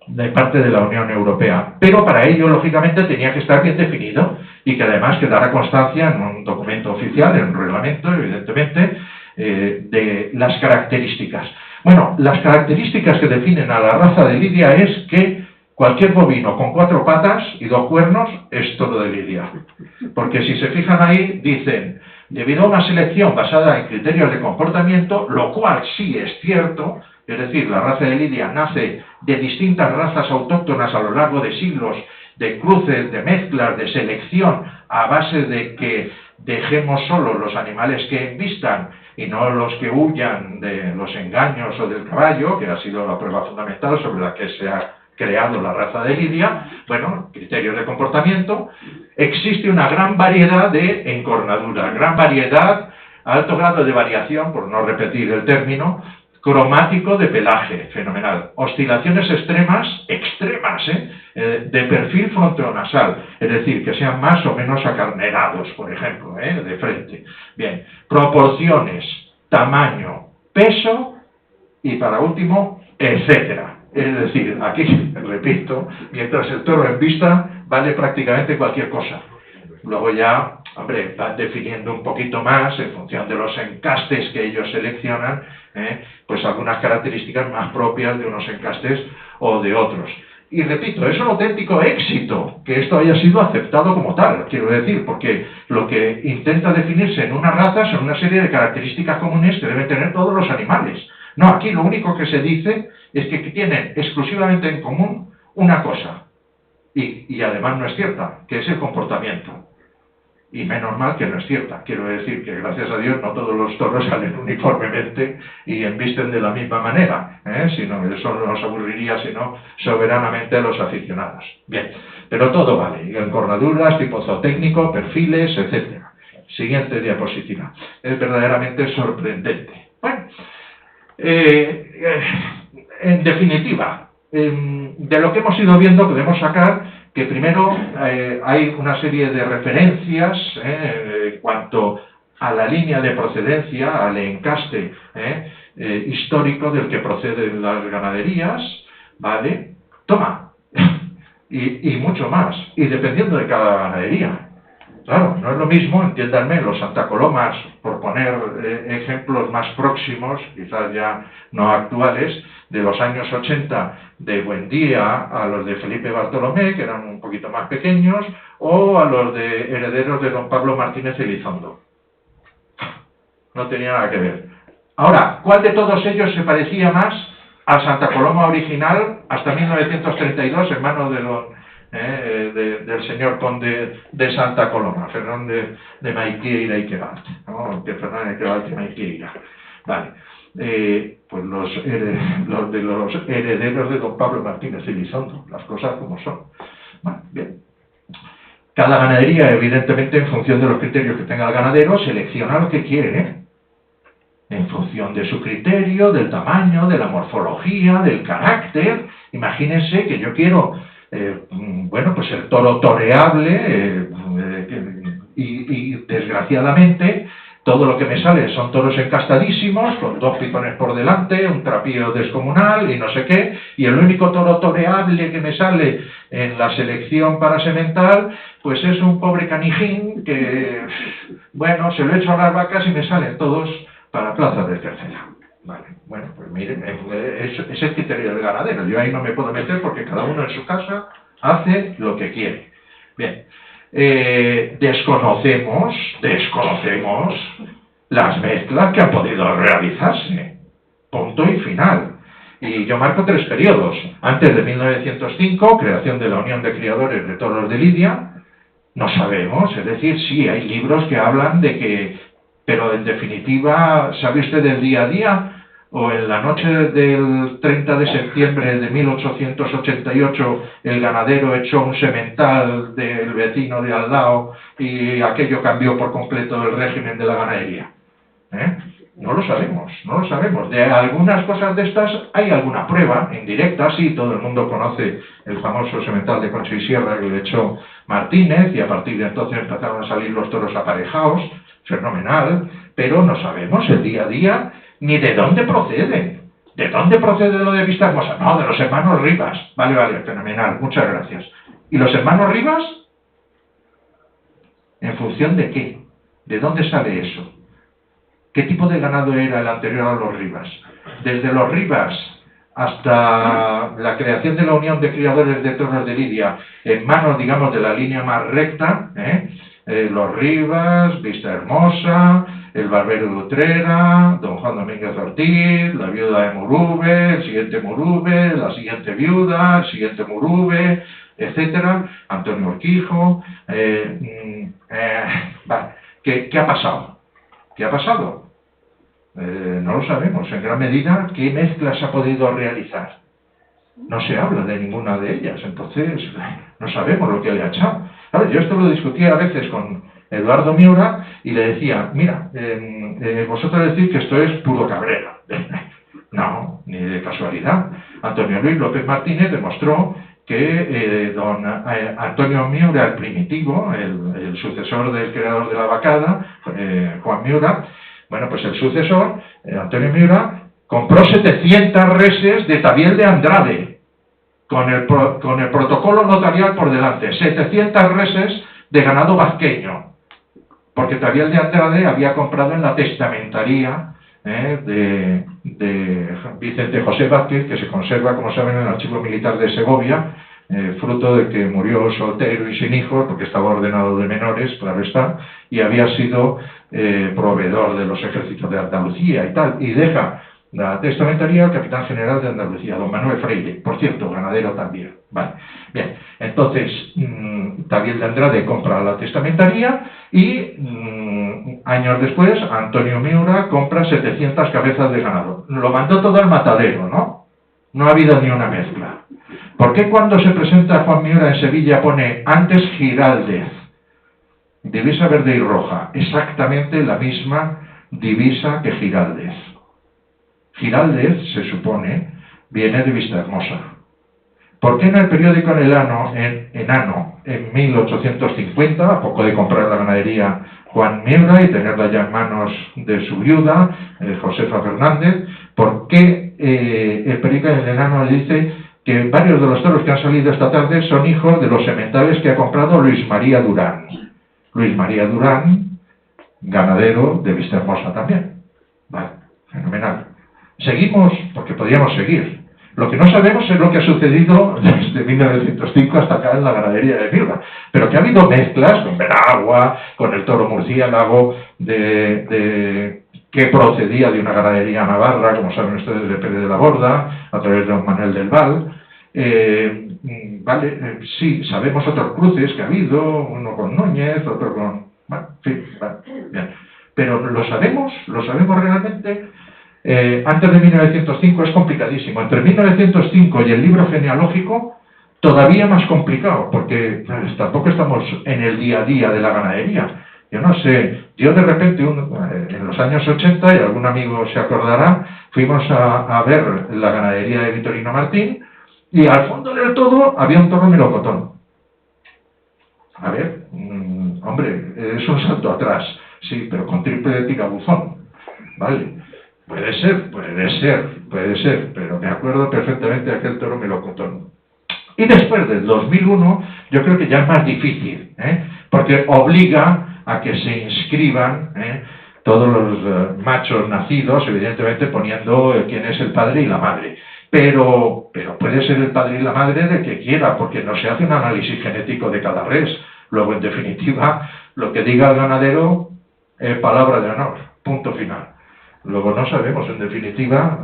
de parte de la Unión Europea. Pero para ello, lógicamente, tenía que estar bien definido y que además quedara constancia en un documento oficial, en un reglamento, evidentemente, de las características. Bueno, las características que definen a la raza de lidia es que cualquier bovino con 4 patas y 2 cuernos es toro de lidia. Porque si se fijan ahí, dicen, debido a una selección basada en criterios de comportamiento, lo cual sí es cierto, es decir, la raza de lidia nace de distintas razas autóctonas a lo largo de siglos, de cruces, de mezclas, de selección, a base de que dejemos solo los animales que embistan y no los que huyan de los engaños o del caballo, que ha sido la prueba fundamental sobre la que se ha creado la raza de Lidia. Bueno, criterios de comportamiento. Existe una gran variedad de encornadura, gran variedad, alto grado de variación, por no repetir el término, cromático de pelaje, fenomenal. Oscilaciones extremas, de perfil frontonasal, es decir, que sean más o menos acarnerados, por ejemplo, de frente. Bien, proporciones, tamaño, peso y, para último, etcétera. Es decir, aquí, repito, mientras el toro en vista vale prácticamente cualquier cosa. Luego ya, hombre, van definiendo un poquito más, en función de los encastes que ellos seleccionan, pues algunas características más propias de unos encastes o de otros. Y repito, es un auténtico éxito que esto haya sido aceptado como tal, quiero decir, porque lo que intenta definirse en una raza son una serie de características comunes que deben tener todos los animales. No, aquí lo único que se dice es que tienen exclusivamente en común una cosa, y además no es cierta, que es el comportamiento. Y menos mal que no es cierta. Quiero decir que, gracias a Dios, no todos los toros salen uniformemente y embisten de la misma manera, sino que eso nos aburriría, sino soberanamente a los aficionados. Bien, pero todo vale. Encornaduras, tipo zootécnico, perfiles, etc. Siguiente diapositiva. Es verdaderamente sorprendente. Bueno, en definitiva, de lo que hemos ido viendo podemos sacar que primero hay una serie de referencias en cuanto a la línea de procedencia, al encaste histórico del que proceden las ganaderías, ¿vale? Toma, y mucho más, y dependiendo de cada ganadería. Claro, no es lo mismo, entiéndanme, los Santa Colomas, por poner ejemplos más próximos, quizás ya no actuales, de los años 80 de Buendía a los de Felipe Bartolomé, que eran un poquito más pequeños, o a los de herederos de don Pablo Martínez Elizondo. No tenía nada que ver. Ahora, ¿cuál de todos ellos se parecía más a Santa Coloma original hasta 1932, hermano de del señor conde de Santa Coloma, Fernández de Maiquieira y Queralt, ¿no? Que Fernández de Queralt y Maiquieira. Vale. Pues los de los herederos de don Pablo Martínez Elizondo, las cosas como son. Bueno, bien. Cada ganadería, evidentemente, en función de los criterios que tenga el ganadero, selecciona lo que quiere, en función de su criterio, del tamaño, de la morfología, del carácter. Imagínense que yo quiero bueno, pues el toro toreable, y desgraciadamente todo lo que me sale son toros encastadísimos, con dos picones por delante, un trapío descomunal y no sé qué, y el único toro toreable que me sale en la selección para semental, pues es un pobre canijín que, bueno, se lo echo a las vacas y me salen todos para plazas de tercera. Vale, bueno, pues miren, es el criterio del ganadero. Yo ahí no me puedo meter porque cada uno en su casa hace lo que quiere. Bien, desconocemos las mezclas que han podido realizarse. Punto y final. Y yo marco 3 periodos. Antes de 1905, creación de la Unión de Criadores de Toros de Lidia. No sabemos, es decir, sí, hay libros que hablan de que... Pero en definitiva, ¿sabe usted del día a día? O en la noche del 30 de septiembre de 1888 el ganadero echó un semental del vecino de al lado y aquello cambió por completo el régimen de la ganadería. No lo sabemos. De algunas cosas de estas hay alguna prueba, indirecta, sí, todo el mundo conoce el famoso semental de Concho y Sierra que le echó Martínez y a partir de entonces empezaron a salir los toros aparejados, fenomenal, pero no sabemos el día a día ni de dónde proceden. ¿De dónde procede lo de Vista Hermosa? No, de los hermanos Rivas. Vale, fenomenal, muchas gracias. ¿Y los hermanos Rivas? ¿En función de qué? ¿De dónde sale eso? ¿Qué tipo de ganado era el anterior a los Rivas? Desde los Rivas hasta la creación de la Unión de Criadores de Toros de Lidia, en manos, digamos, de la línea más recta, los Rivas, Vista Hermosa, el Barbero de Utrera, don Juan Domínguez Ortiz, la viuda de Murube, el siguiente Murube, la siguiente viuda, el siguiente Murube, etcétera, Antonio Urquijo. Vale. ¿Qué ha pasado? ¿Qué ha pasado? No lo sabemos. En gran medida, ¿qué mezclas ha podido realizar? No se habla de ninguna de ellas, entonces no sabemos lo que le ha echado. Yo esto lo discutía a veces con Eduardo Miura y le decía, mira, vosotros decís que esto es puro Cabrera. No, ni de casualidad. Antonio Luis López Martínez demostró que don Antonio Miura, el primitivo, el sucesor del creador de la vacada, Juan Miura, bueno, pues el sucesor, Antonio Miura, compró 700 reses de Tabiel de Andrade, con el protocolo notarial por delante, 700 reses de ganado vasqueño, porque Tabiel de Andrade había comprado en la testamentaría de Vicente José Vázquez, que se conserva, como saben, en el Archivo Militar de Segovia, fruto de que murió soltero y sin hijos, porque estaba ordenado de menores, claro está, y había sido proveedor de los ejércitos de Andalucía y tal, y deja la testamentaría al capitán general de Andalucía, don Manuel Freire, por cierto, ganadero también. Vale. Bien, entonces, Tabiel de Andrade compra la testamentaría y años después Antonio Miura compra 700 cabezas de ganado. Lo mandó todo al matadero, ¿no? No ha habido ni una mezcla. ¿Por qué cuando se presenta Juan Miura en Sevilla pone antes Giraldez, divisa verde y roja? Exactamente la misma divisa que Giraldez. Giraldez, se supone, viene de Vistahermosa. ¿Por qué en el periódico Enano, en 1850, a poco de comprar la ganadería Juan Miura y tenerla ya en manos de su viuda, Josefa Fernández, por qué el periódico Enano dice que varios de los toros que han salido esta tarde son hijos de los sementales que ha comprado Luis María Durán? Luis María Durán, ganadero de Vistahermosa también. Vale, fenomenal. Seguimos, porque podríamos seguir. Lo que no sabemos es lo que ha sucedido desde 1905 hasta acá en la ganadería de Mirva. Pero que ha habido mezclas con Veragua, con el toro murciélago, que procedía de una ganadería navarra, como saben ustedes, de Pérez de la Borda, a través de don Manuel del Val. Sí, sabemos otros cruces que ha habido, uno con Núñez, otro con... Bueno, sí, vale, bien. Pero ¿lo sabemos realmente? Antes de 1905 es complicadísimo. Entre 1905 y el libro genealógico, todavía más complicado, porque tampoco estamos en el día a día de la ganadería. Yo no sé, yo de repente, en los años 80, y algún amigo se acordará, fuimos a ver la ganadería de Vitorino Martín, y al fondo del todo había un toro melocotón. A ver, hombre, es un salto atrás, sí, pero con triple tirabuzón, ¿vale? Puede ser, pero me acuerdo perfectamente de aquel toro melocotón. Y después del 2001, yo creo que ya es más difícil, porque obliga a que se inscriban todos los machos nacidos, evidentemente poniendo quién es el padre y la madre. Pero puede ser el padre y la madre de que quiera, porque no se hace un análisis genético de cada res. Luego, en definitiva, lo que diga el ganadero es palabra de honor, punto final. Luego no sabemos, en definitiva,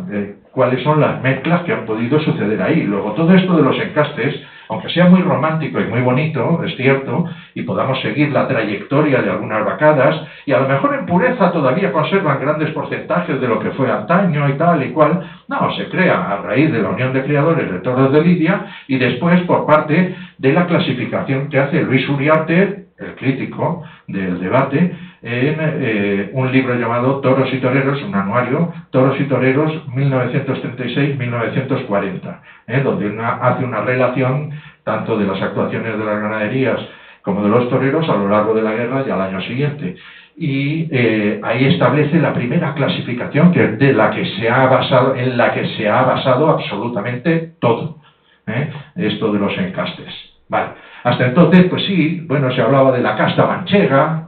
cuáles son las mezclas que han podido suceder ahí. Luego todo esto de los encastes, aunque sea muy romántico y muy bonito, es cierto, y podamos seguir la trayectoria de algunas vacadas, y a lo mejor en pureza todavía conservan grandes porcentajes de lo que fue antaño y tal y cual, no, se crea a raíz de la Unión de Criadores de Toros de Lidia, y después por parte de la clasificación que hace Luis Uriarte, el crítico del debate, en un libro llamado Toros y Toreros, un anuario, Toros y Toreros 1936-1940, donde hace una relación tanto de las actuaciones de las ganaderías como de los toreros a lo largo de la guerra y al año siguiente. Y ahí establece la primera clasificación en la que se ha basado absolutamente todo, esto de los encastes. Vale. Hasta entonces, pues sí, bueno, se hablaba de la casta manchega,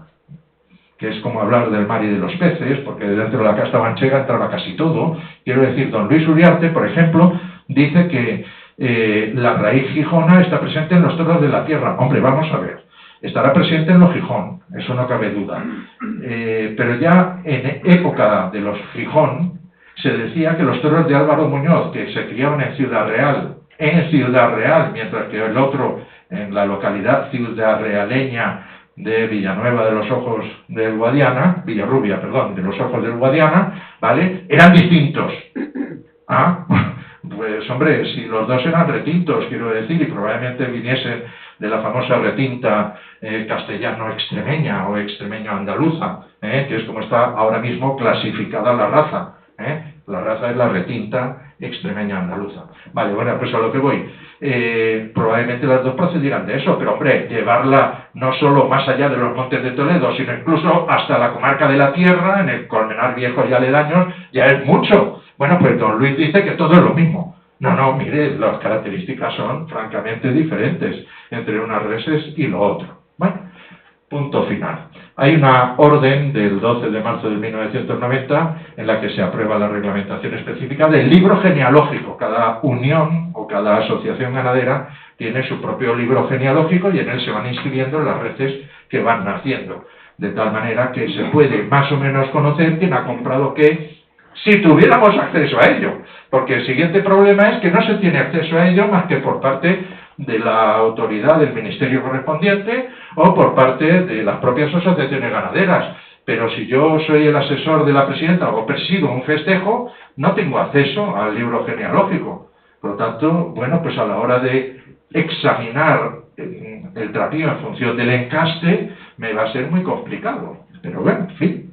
que es como hablar del mar y de los peces, porque dentro de la casta manchega entraba casi todo. Quiero decir, don Luis Uriarte, por ejemplo, dice que la raíz gijona está presente en los toros de la tierra. Hombre, vamos a ver, estará presente en los Gijón, eso no cabe duda. Pero ya en época de los Gijón, se decía que los toros de Álvaro Muñoz, que se criaban en Ciudad Real, mientras que el otro, en la localidad ciudadrealeña de Villanueva de los Ojos del Guadiana, Villarrubia, perdón, de los Ojos del Guadiana, ¿vale? Eran distintos. ¿Ah? Pues hombre, si los dos eran retintos, quiero decir, y probablemente viniesen de la famosa retinta castellano-extremeña o extremeño-andaluza, que es como está ahora mismo clasificada la raza. La raza es la retinta extremeña-andaluza. Vale, bueno, pues a lo que voy. Probablemente las dos procedieran de eso, pero hombre, llevarla no solo más allá de los Montes de Toledo, sino incluso hasta la comarca de la Tierra, en el Colmenar Viejo y aledaños, ya es mucho. Bueno, pues don Luis dice que todo es lo mismo. No, mire, las características son francamente diferentes entre unas reses y lo otro. Bueno, punto final. Hay una orden del 12 de marzo de 1990 en la que se aprueba la reglamentación específica del libro genealógico. Cada unión o cada asociación ganadera tiene su propio libro genealógico y en él se van inscribiendo las reses que van naciendo. De tal manera que se puede más o menos conocer quién ha comprado qué, si tuviéramos acceso a ello. Porque el siguiente problema es que no se tiene acceso a ello más que por parte de la autoridad del ministerio correspondiente o por parte de las propias asociaciones ganaderas. Pero si yo soy el asesor de la presidenta o presido un festejo, no tengo acceso al libro genealógico. Por lo tanto, bueno, pues a la hora de examinar el trapío en función del encaste, me va a ser muy complicado. Pero bueno, en fin.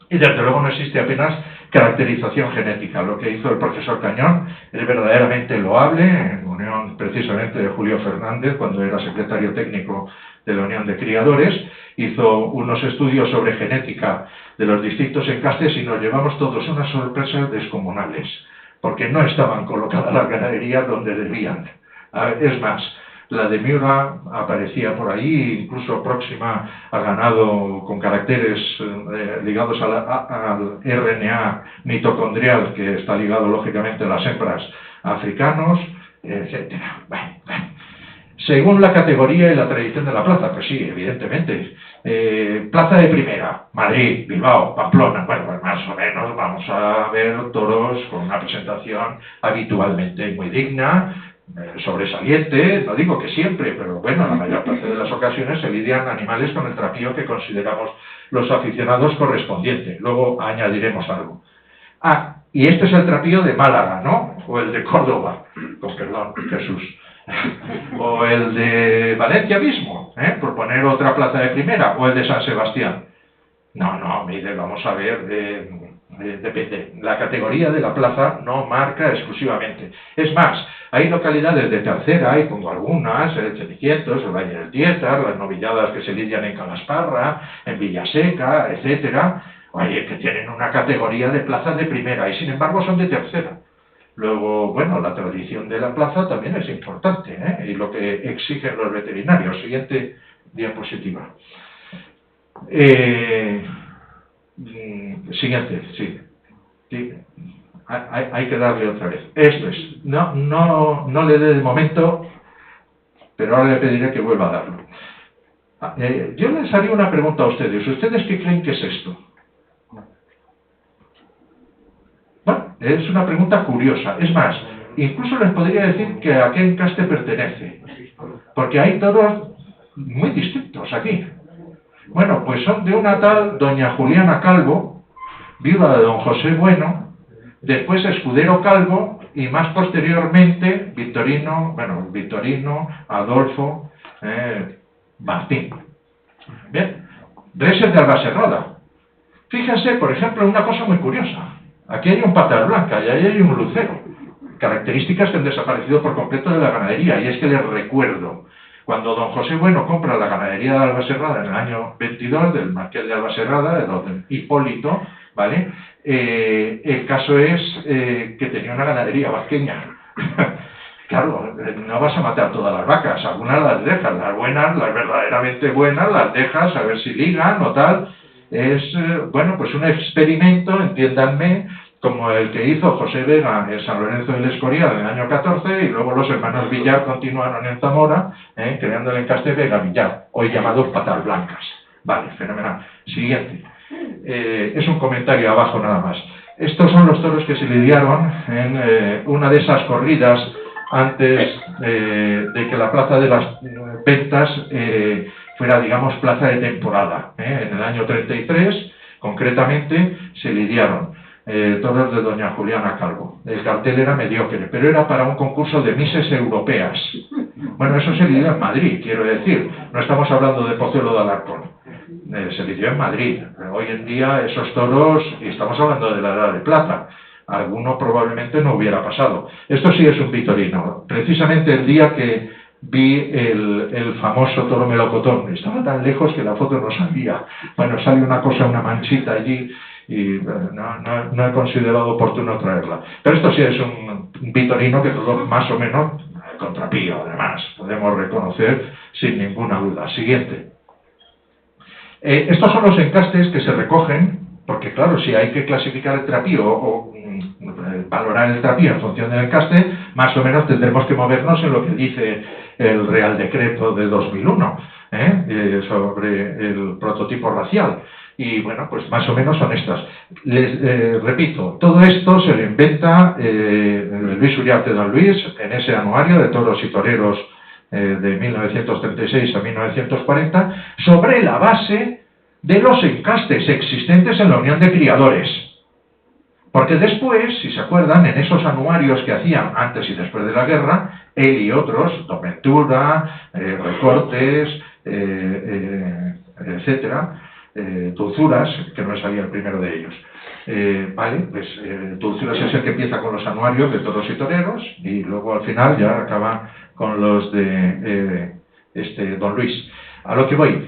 Y desde luego no existe apenas caracterización genética. Lo que hizo el profesor Cañón es verdaderamente loable, en unión precisamente de Julio Fernández, cuando era secretario técnico de la Unión de Criadores, hizo unos estudios sobre genética de los distintos encastes y nos llevamos todos unas sorpresas descomunales, porque no estaban colocadas las ganaderías donde debían. Es más, la de Miura aparecía por ahí, incluso próxima a ganado con caracteres ligados al RNA mitocondrial, que está ligado lógicamente a las hembras africanos, etc. Bueno. Según la categoría y la tradición de la plaza, pues sí, evidentemente. Plaza de primera, Madrid, Bilbao, Pamplona, bueno, pues más o menos vamos a ver toros con una presentación habitualmente muy digna, sobresaliente, no digo que siempre, pero bueno, la mayor parte de las ocasiones se lidian animales con el trapío que consideramos los aficionados correspondiente. Luego añadiremos algo. Y este es el trapío de Málaga, ¿no? O el de Córdoba, con perdón, Jesús. O el de Valencia mismo, por poner otra plaza de primera, o el de San Sebastián. No, mire, vamos a ver, depende. La categoría de la plaza no marca exclusivamente. Es más, hay localidades de tercera, y pongo algunas, Cheniquietos, el Valle del Tietar, las novilladas que se lidian en Calasparra, en Villaseca, etcétera, oye, que tienen una categoría de plazas de primera, y sin embargo son de tercera. Luego, bueno, la tradición de la plaza también es importante, y lo que exigen los veterinarios. Siguiente diapositiva. Siguiente, sí. Hay que darle otra vez. Esto es. No le dé de momento, pero ahora le pediré que vuelva a darlo. Yo les haría una pregunta a ustedes. ¿Ustedes qué creen que es esto? Bueno, es una pregunta curiosa. Es más, incluso les podría decir que a qué encaste pertenece. Porque hay toros muy distintos aquí. Bueno, pues son de una tal doña Juliana Calvo, viuda de don José Bueno, después Escudero Calvo y más posteriormente Victorino Adolfo Martín. Bien, reses de Albaserrada. Fíjense, por ejemplo, una cosa muy curiosa. Aquí hay un patas blanca y ahí hay un lucero. Características que han desaparecido por completo de la ganadería. Y es que les recuerdo, cuando don José Bueno compra la ganadería de Albaserrada en el año 22, del marqués de Albaserrada, de don Hipólito, ¿vale? El caso es que tenía una ganadería vasqueña. Claro, no vas a matar todas las vacas, algunas las dejas, las buenas, las verdaderamente buenas, las dejas a ver si ligan o tal. Es, bueno, pues un experimento, entiéndanme, como el que hizo José Vega en San Lorenzo del Escorial en el año 14, y luego los hermanos Villar continuaron en Zamora, creando el encaste Vega-Villar, hoy llamado patas blancas. Vale, fenomenal. Siguiente. Es un comentario abajo nada más. Estos son los toros que se lidiaron en una de esas corridas antes de que la plaza de las ventas fuera, digamos, plaza de temporada. En el año 33, concretamente, se lidiaron toros de doña Juliana Calvo. El cartel era mediocre, pero era para un concurso de Misses Europeas. Bueno, eso se lidió en Madrid, quiero decir. No estamos hablando de Pozuelo de Alarcón. Se lidió en Madrid. Hoy en día esos toros, y estamos hablando de la Edad de Plata, alguno probablemente no hubiera pasado. Esto sí es un vitorino. Precisamente el día que vi el famoso toro melocotón, estaba tan lejos que la foto no salía. Bueno, sale una cosa, una manchita allí, y no he considerado oportuno traerla. Pero esto sí es un vitorino que todo más o menos, con trapío además, podemos reconocer sin ninguna duda. Siguiente. Estos son los encastes que se recogen, porque claro, si hay que clasificar el trapío o valorar el trapío en función del encaste, más o menos tendremos que movernos en lo que dice el Real Decreto de 2001 sobre el prototipo racial. Y bueno, pues más o menos son estas. Les repito, todo esto se lo inventa Luis Uriarte Don Luis en ese anuario de toros y toreros de 1936 a 1940, sobre la base de los encastes existentes en la Unión de Criadores. Porque después, si se acuerdan, en esos anuarios que hacían antes y después de la guerra, él y otros, Don Ventura, Recortes, etcétera, Dulzuras, que no salía el primero de ellos. Vale, pues Dulzuras es el que empieza con los anuarios de toros y toreros y luego al final ya acaba con los de Don Luis. A lo que voy.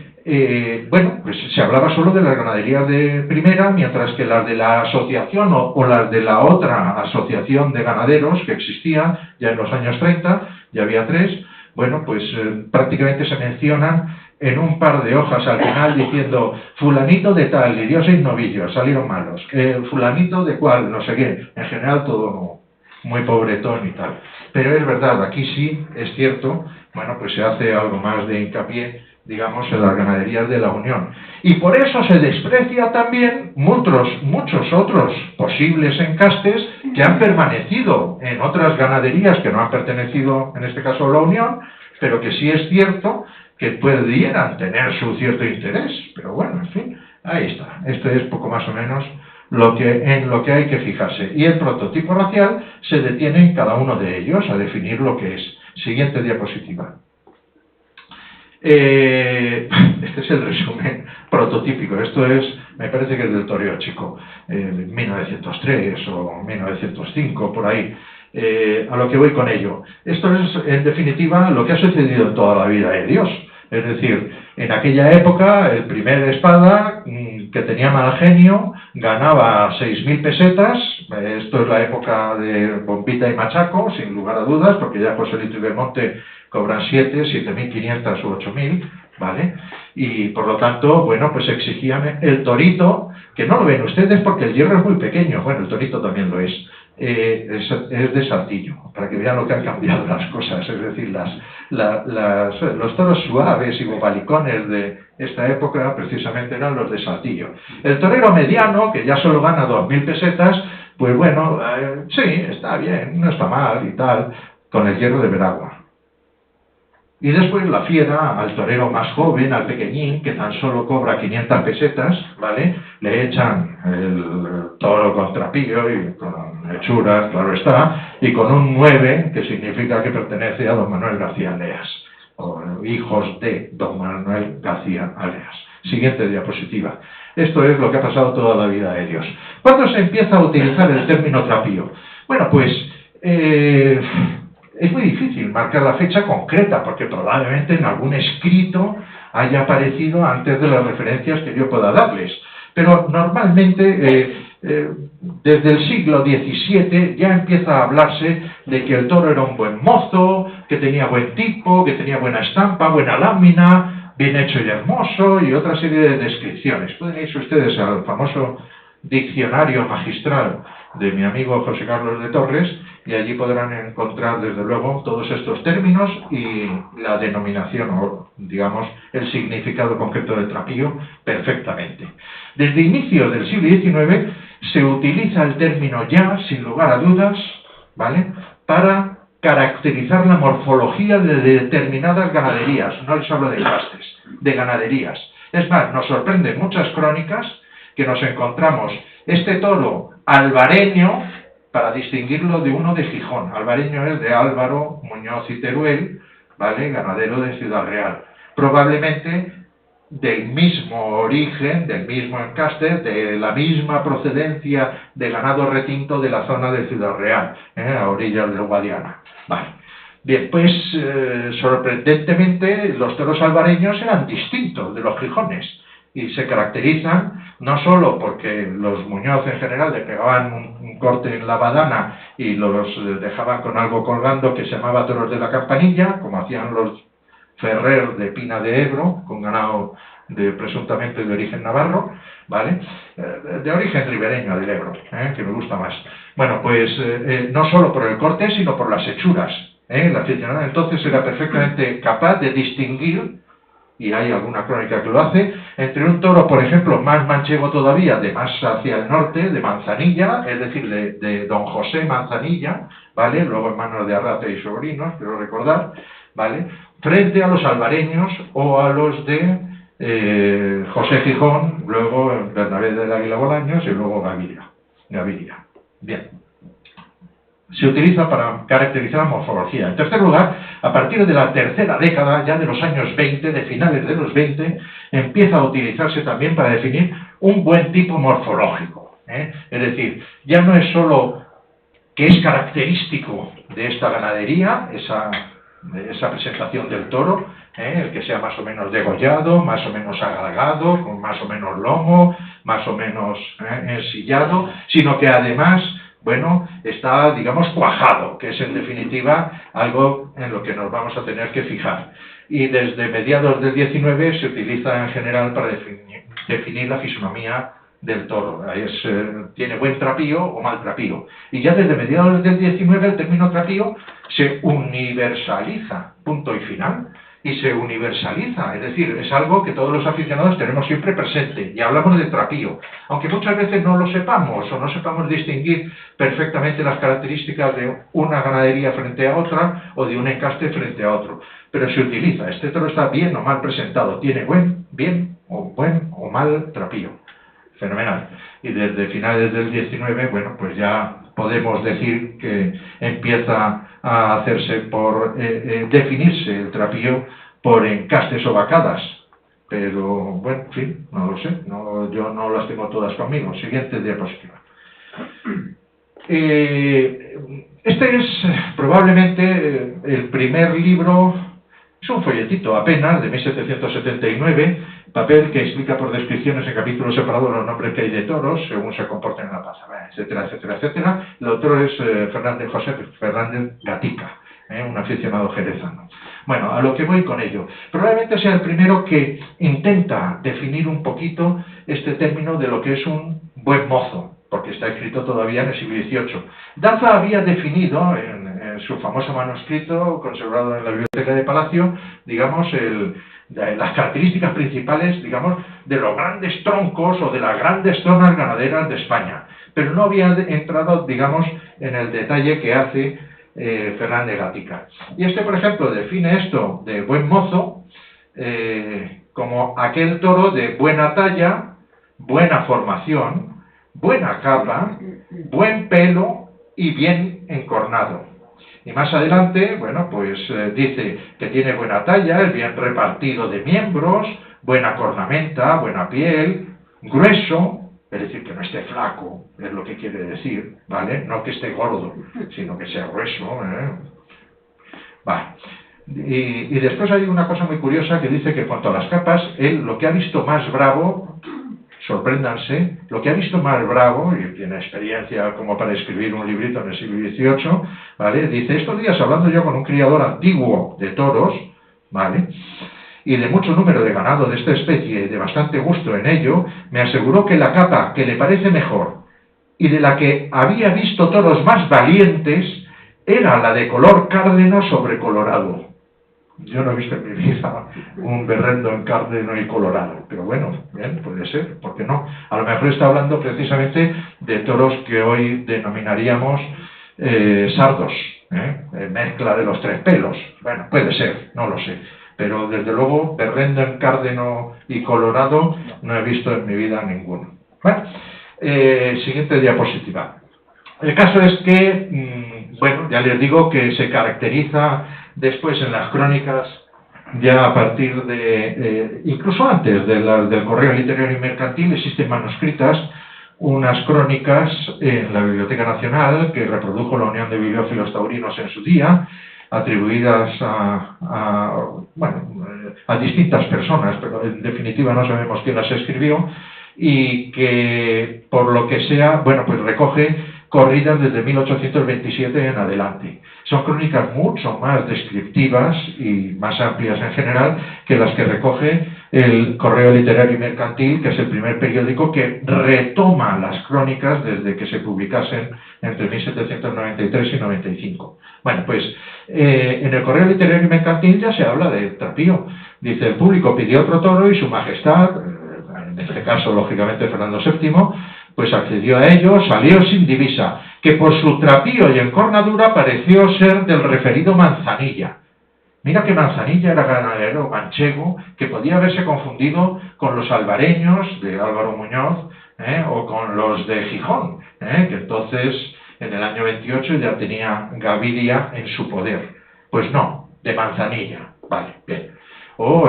Bueno, pues se hablaba solo de las ganaderías de primera, mientras que las de la asociación o las de la otra asociación de ganaderos que existía ya en los años 30, ya había tres, bueno, pues prácticamente se mencionan en un par de hojas al final diciendo fulanito de tal, y dio 6 novillos, salieron malos, fulanito de cual, no sé qué, en general todo muy pobretón y tal. Pero es verdad, aquí sí, es cierto, bueno, pues se hace algo más de hincapié, digamos, en las ganaderías de la Unión. Y por eso se desprecia también muchos otros posibles encastes que han permanecido en otras ganaderías que no han pertenecido, en este caso, a la Unión, pero que sí es cierto que pudieran tener su cierto interés. Pero bueno, en fin, ahí está. Esto es poco más o menos en lo que hay que fijarse. Y el prototipo racial se detiene en cada uno de ellos a definir lo que es. Siguiente diapositiva. Este es el resumen prototípico. Esto es, me parece que es del toreo chico, 1903 o 1905, por ahí. A lo que voy con ello. Esto es, en definitiva, lo que ha sucedido en toda la vida de Dios. Es decir, en aquella época, el primer espada, que tenía mal genio, ganaba 6.000 pesetas. Esto es la época de Bombita y Machaco, sin lugar a dudas, porque ya Joselito y Belmonte cobran 7.500 u 8.000, ¿vale? Y por lo tanto, bueno, pues exigían el torito, que no lo ven ustedes porque el hierro es muy pequeño, bueno, el torito también lo es de Saltillo, para que vean lo que han cambiado las cosas, es decir, los toros suaves y bobalicones de esta época precisamente eran los de Saltillo. El torero mediano, que ya solo gana 2.000 pesetas, pues bueno, sí, está bien, no está mal y tal, con el hierro de Veragua. Y después la fiera, al torero más joven, al pequeñín, que tan solo cobra 500 pesetas, ¿vale? Le echan el toro con trapillo y con hechuras, claro está, y con un 9, que significa que pertenece a don Manuel García Aleas, o hijos de don Manuel García Aleas. Siguiente diapositiva. Esto es lo que ha pasado toda la vida de Dios. ¿Cuándo se empieza a utilizar el término trapío? Bueno, pues es muy difícil marcar la fecha concreta, porque probablemente en algún escrito haya aparecido antes de las referencias que yo pueda darles. Pero normalmente, desde el siglo XVII ya empieza a hablarse de que el toro era un buen mozo, que tenía buen tipo, que tenía buena estampa, buena lámina, bien hecho y hermoso, y otra serie de descripciones. Pueden irse ustedes al famoso diccionario magistral de mi amigo José Carlos de Torres, y allí podrán encontrar, desde luego, todos estos términos y la denominación, o digamos, el significado concreto del trapío perfectamente. Desde inicios del siglo XIX se utiliza el término ya, sin lugar a dudas, ¿vale?, para caracterizar la morfología de determinadas ganaderías. No les hablo de castes, de ganaderías. Es más, nos sorprenden muchas crónicas que nos encontramos este toro albareño para distinguirlo de uno de Gijón. Albareño es de Álvaro Muñoz y Teruel, ¿vale? Ganadero de Ciudad Real. Probablemente del mismo origen, del mismo encaste, de la misma procedencia de ganado retinto de la zona de Ciudad Real, a orillas del Guadiana. Vale. Bien, pues sorprendentemente los toros albareños eran distintos de los gijones y se caracterizan no solo porque los Muñoz en general le pegaban un corte en la badana y los dejaban con algo colgando que se llamaba toros de la campanilla, como hacían los Ferrer de Pina de Ebro, con ganado presuntamente de origen navarro, ¿vale? De origen ribereño del Ebro, que me gusta más. Bueno, pues no solo por el corte, sino por las hechuras. El aficionado entonces era perfectamente capaz de distinguir, y hay alguna crónica que lo hace, entre un toro, por ejemplo, más manchego todavía, de más hacia el norte, de Manzanilla, es decir, de don José Manzanilla, ¿vale? Luego en manos de Arrate y sobrinos, quiero recordar, ¿vale? Frente a los albareños o a los de José Gijón, luego Bernabé del Águila Bolaños y luego Gaviria. Bien. Se utiliza para caracterizar la morfología. En tercer lugar, a partir de la tercera década, ya de los años 20, de finales de los 20, empieza a utilizarse también para definir un buen tipo morfológico. Es decir, ya no es solo que es característico de esta ganadería, esa presentación del toro, el que sea más o menos degollado, más o menos agalgado, con más o menos lomo, más o menos ensillado, sino que además, bueno, está, digamos, cuajado, que es en definitiva algo en lo que nos vamos a tener que fijar. Y desde mediados del 19 se utiliza en general para definir la fisonomía del toro. Tiene buen trapío o mal trapío. Y ya desde mediados del 19 el término trapío se universaliza, punto y final. Y se universaliza, es decir, es algo que todos los aficionados tenemos siempre presente, y hablamos de trapío, aunque muchas veces no lo sepamos, o no sepamos distinguir perfectamente las características de una ganadería frente a otra, o de un encaste frente a otro, pero se utiliza. Este toro está bien o mal presentado, tiene buen o mal trapío. Fenomenal. Y desde finales del 19, bueno, pues ya podemos decir que empieza a hacerse por definirse el trapío por encastes o vacadas. Pero, bueno, en fin, no lo sé. Yo no las tengo todas conmigo. Siguiente diapositiva. Este es probablemente el primer libro, es un folletito apenas, de 1779, papel que explica por descripciones en capítulos separados los nombres que hay de toros, según se comportan en la plaza, etcétera, etcétera, etcétera. El autor es José Fernández Gatica, un aficionado jerezano. Bueno, a lo que voy con ello. Probablemente sea el primero que intenta definir un poquito este término de lo que es un buen mozo, porque está escrito todavía en el siglo XVIII. Daza había definido en su famoso manuscrito, conservado en la Biblioteca de Palacio, digamos, las características principales, digamos, de los grandes troncos o de las grandes zonas ganaderas de España. Pero no había entrado, digamos, en el detalle que hace Fernández Gatica. Y por ejemplo, define esto de buen mozo como aquel toro de buena talla, buena formación, buena capa, buen pelo y bien encornado. Y más adelante, bueno, pues dice que tiene buena talla, es bien repartido de miembros, buena cornamenta, buena piel, grueso, es decir, que no esté flaco, es lo que quiere decir, ¿vale? No que esté gordo, sino que sea grueso, Vale. Y después hay una cosa muy curiosa que dice que en cuanto a las capas, él lo que ha visto más bravo, sorpréndanse, lo que ha visto más bravo, y tiene experiencia como para escribir un librito en el siglo XVIII, ¿vale? Dice, estos días hablando yo con un criador antiguo de toros, ¿vale?, y de mucho número de ganado de esta especie, de bastante gusto en ello, me aseguró que la capa que le parece mejor y de la que había visto toros más valientes era la de color cárdeno sobre colorado. Yo no he visto en mi vida un berrendo en cárdeno y colorado, pero bueno, bien, puede ser, ¿por qué no? A lo mejor está hablando precisamente de toros que hoy denominaríamos sardos, mezcla de los tres pelos. Bueno, puede ser, no lo sé. Pero desde luego, berrendo en cárdeno y colorado, no he visto en mi vida ninguno. Bueno, siguiente diapositiva. El caso es que, bueno, ya les digo que se caracteriza después en las crónicas, ya a partir de, incluso antes del Correo Literario y Mercantil, existen manuscritas, unas crónicas en la Biblioteca Nacional que reprodujo la Unión de Bibliófilos Taurinos en su día, atribuidas a distintas personas, pero en definitiva no sabemos quién las escribió, y que por lo que sea, bueno, pues recoge corridas desde 1827 en adelante. Son crónicas mucho más descriptivas y más amplias en general que las que recoge el Correo Literario y Mercantil, que es el primer periódico que retoma las crónicas desde que se publicasen entre 1793 y 95. Bueno, pues en el Correo Literario y Mercantil ya se habla de Trapío. Dice, el público pidió otro toro y su majestad, en este caso lógicamente Fernando VII, pues accedió a ello, salió sin divisa, que por su trapío y encornadura pareció ser del referido Manzanilla. Mira que Manzanilla era ganadero manchego, que podía haberse confundido con los albareños de Álvaro Muñoz, o con los de Gijón, que entonces en el año 28 ya tenía Gaviria en su poder. Pues no, de Manzanilla. Vale, bien. O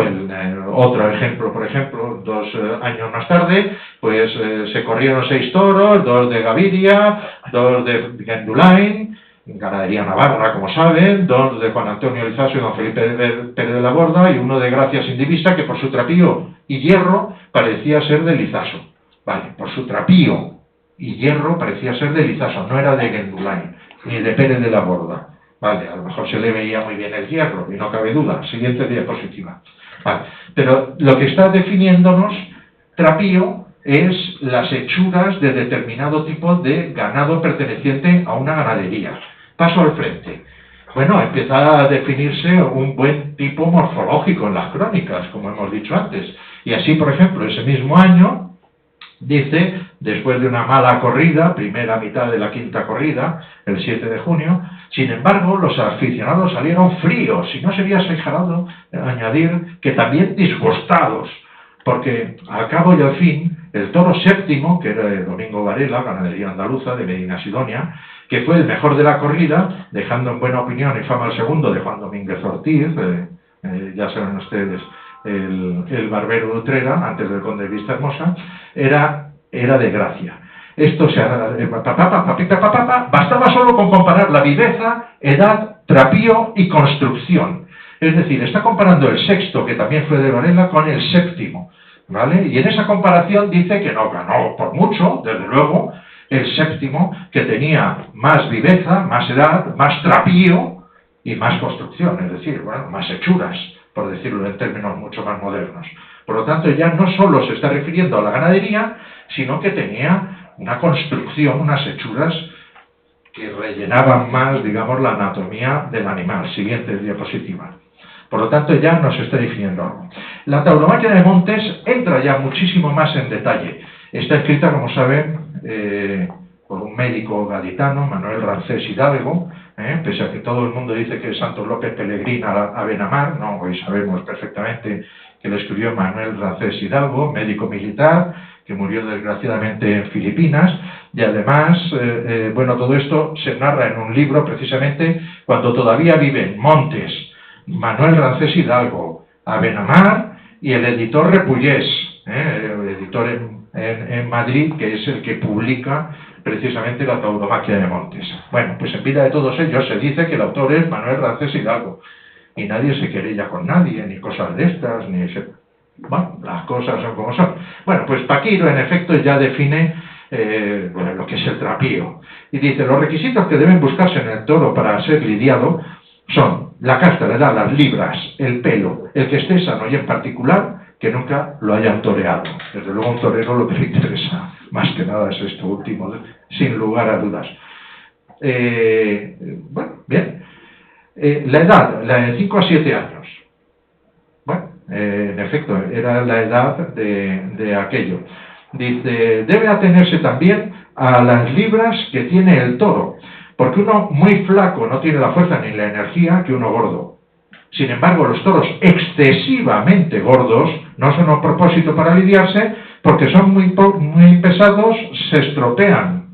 otro ejemplo, por ejemplo, 2 años más tarde, pues se corrieron 6 toros, 2 de Gaviria, 2 de Gendulain, ganadería navarra, como saben, 2 de Juan Antonio Lizaso y don Felipe Pérez de la Borda, y 1 de Gracia sin divisa, que por su trapío y hierro parecía ser de Lizaso. Vale, por su trapío y hierro parecía ser de Lizaso, no era de Gendulain, ni de Pérez de la Borda. Vale, a lo mejor se le veía muy bien el hierro, y no cabe duda. Siguiente diapositiva. Vale, pero lo que está definiéndonos trapío es las hechuras de determinado tipo de ganado perteneciente a una ganadería. Paso al frente. Bueno, empieza a definirse un buen tipo morfológico en las crónicas, como hemos dicho antes. Y así, por ejemplo, ese mismo año, dice, después de una mala corrida, primera mitad de la quinta corrida, el 7 de junio, sin embargo, los aficionados salieron fríos, y no sería exagerado añadir que también disgustados, porque al cabo y al fin, el toro séptimo, que era de Domingo Varela, ganadería andaluza de Medina Sidonia, que fue el mejor de la corrida, dejando en buena opinión y fama al segundo de Juan Domínguez Ortiz, ya saben ustedes, el barbero de Utrera, antes del conde de Vistahermosa, era de Gracia. Esto bastaba solo con comparar la viveza, edad, trapío y construcción. Es decir, está comparando el sexto, que también fue de Varela, con el séptimo, ¿vale? Y en esa comparación dice que no ganó por mucho, desde luego, el séptimo, que tenía más viveza, más edad, más trapío y más construcción, es decir, bueno, más hechuras, por decirlo en términos mucho más modernos. Por lo tanto, ya no solo se está refiriendo a la ganadería, sino que tenía una construcción, unas hechuras que rellenaban más, digamos, la anatomía del animal. Siguiente diapositiva. Por lo tanto, ya nos está definiendo algo. La tauromaquia de Montes entra ya muchísimo más en detalle. Está escrita, como saben, por un médico gaditano, Manuel Rancés Hidalgo, pese a que todo el mundo dice que es Santos López Pellegrín a Benamar, no, hoy sabemos perfectamente que lo escribió Manuel Rancés Hidalgo, médico militar, que murió desgraciadamente en Filipinas, y además, bueno, todo esto se narra en un libro precisamente cuando todavía vive en Montes Manuel Rancés Hidalgo, a Benamar, y el editor Repullés, el editor en Madrid, que es el que publica precisamente la tauromaquia de Montes. Bueno, pues en vida de todos ellos se dice que el autor es Manuel Rancés Hidalgo, y nadie se querella con nadie, ni cosas de estas, ni bueno, las cosas son como son. Bueno, pues Paquiro en efecto ya define bueno, lo que es el trapío, y dice, los requisitos que deben buscarse en el toro para ser lidiado son la casta, la edad, las libras, el pelo, el que esté sano y en particular que nunca lo hayan toreado. Desde luego a un torero lo que le interesa más que nada es esto último, sin lugar a dudas. Bueno, bien. La edad, la de 5 a 7 años. Bueno, en efecto, era la edad de aquello. Dice, debe atenerse también a las libras que tiene el toro, porque uno muy flaco no tiene la fuerza ni la energía que uno gordo. Sin embargo, los toros excesivamente gordos no son un propósito para lidiarse, porque son muy pesados, se estropean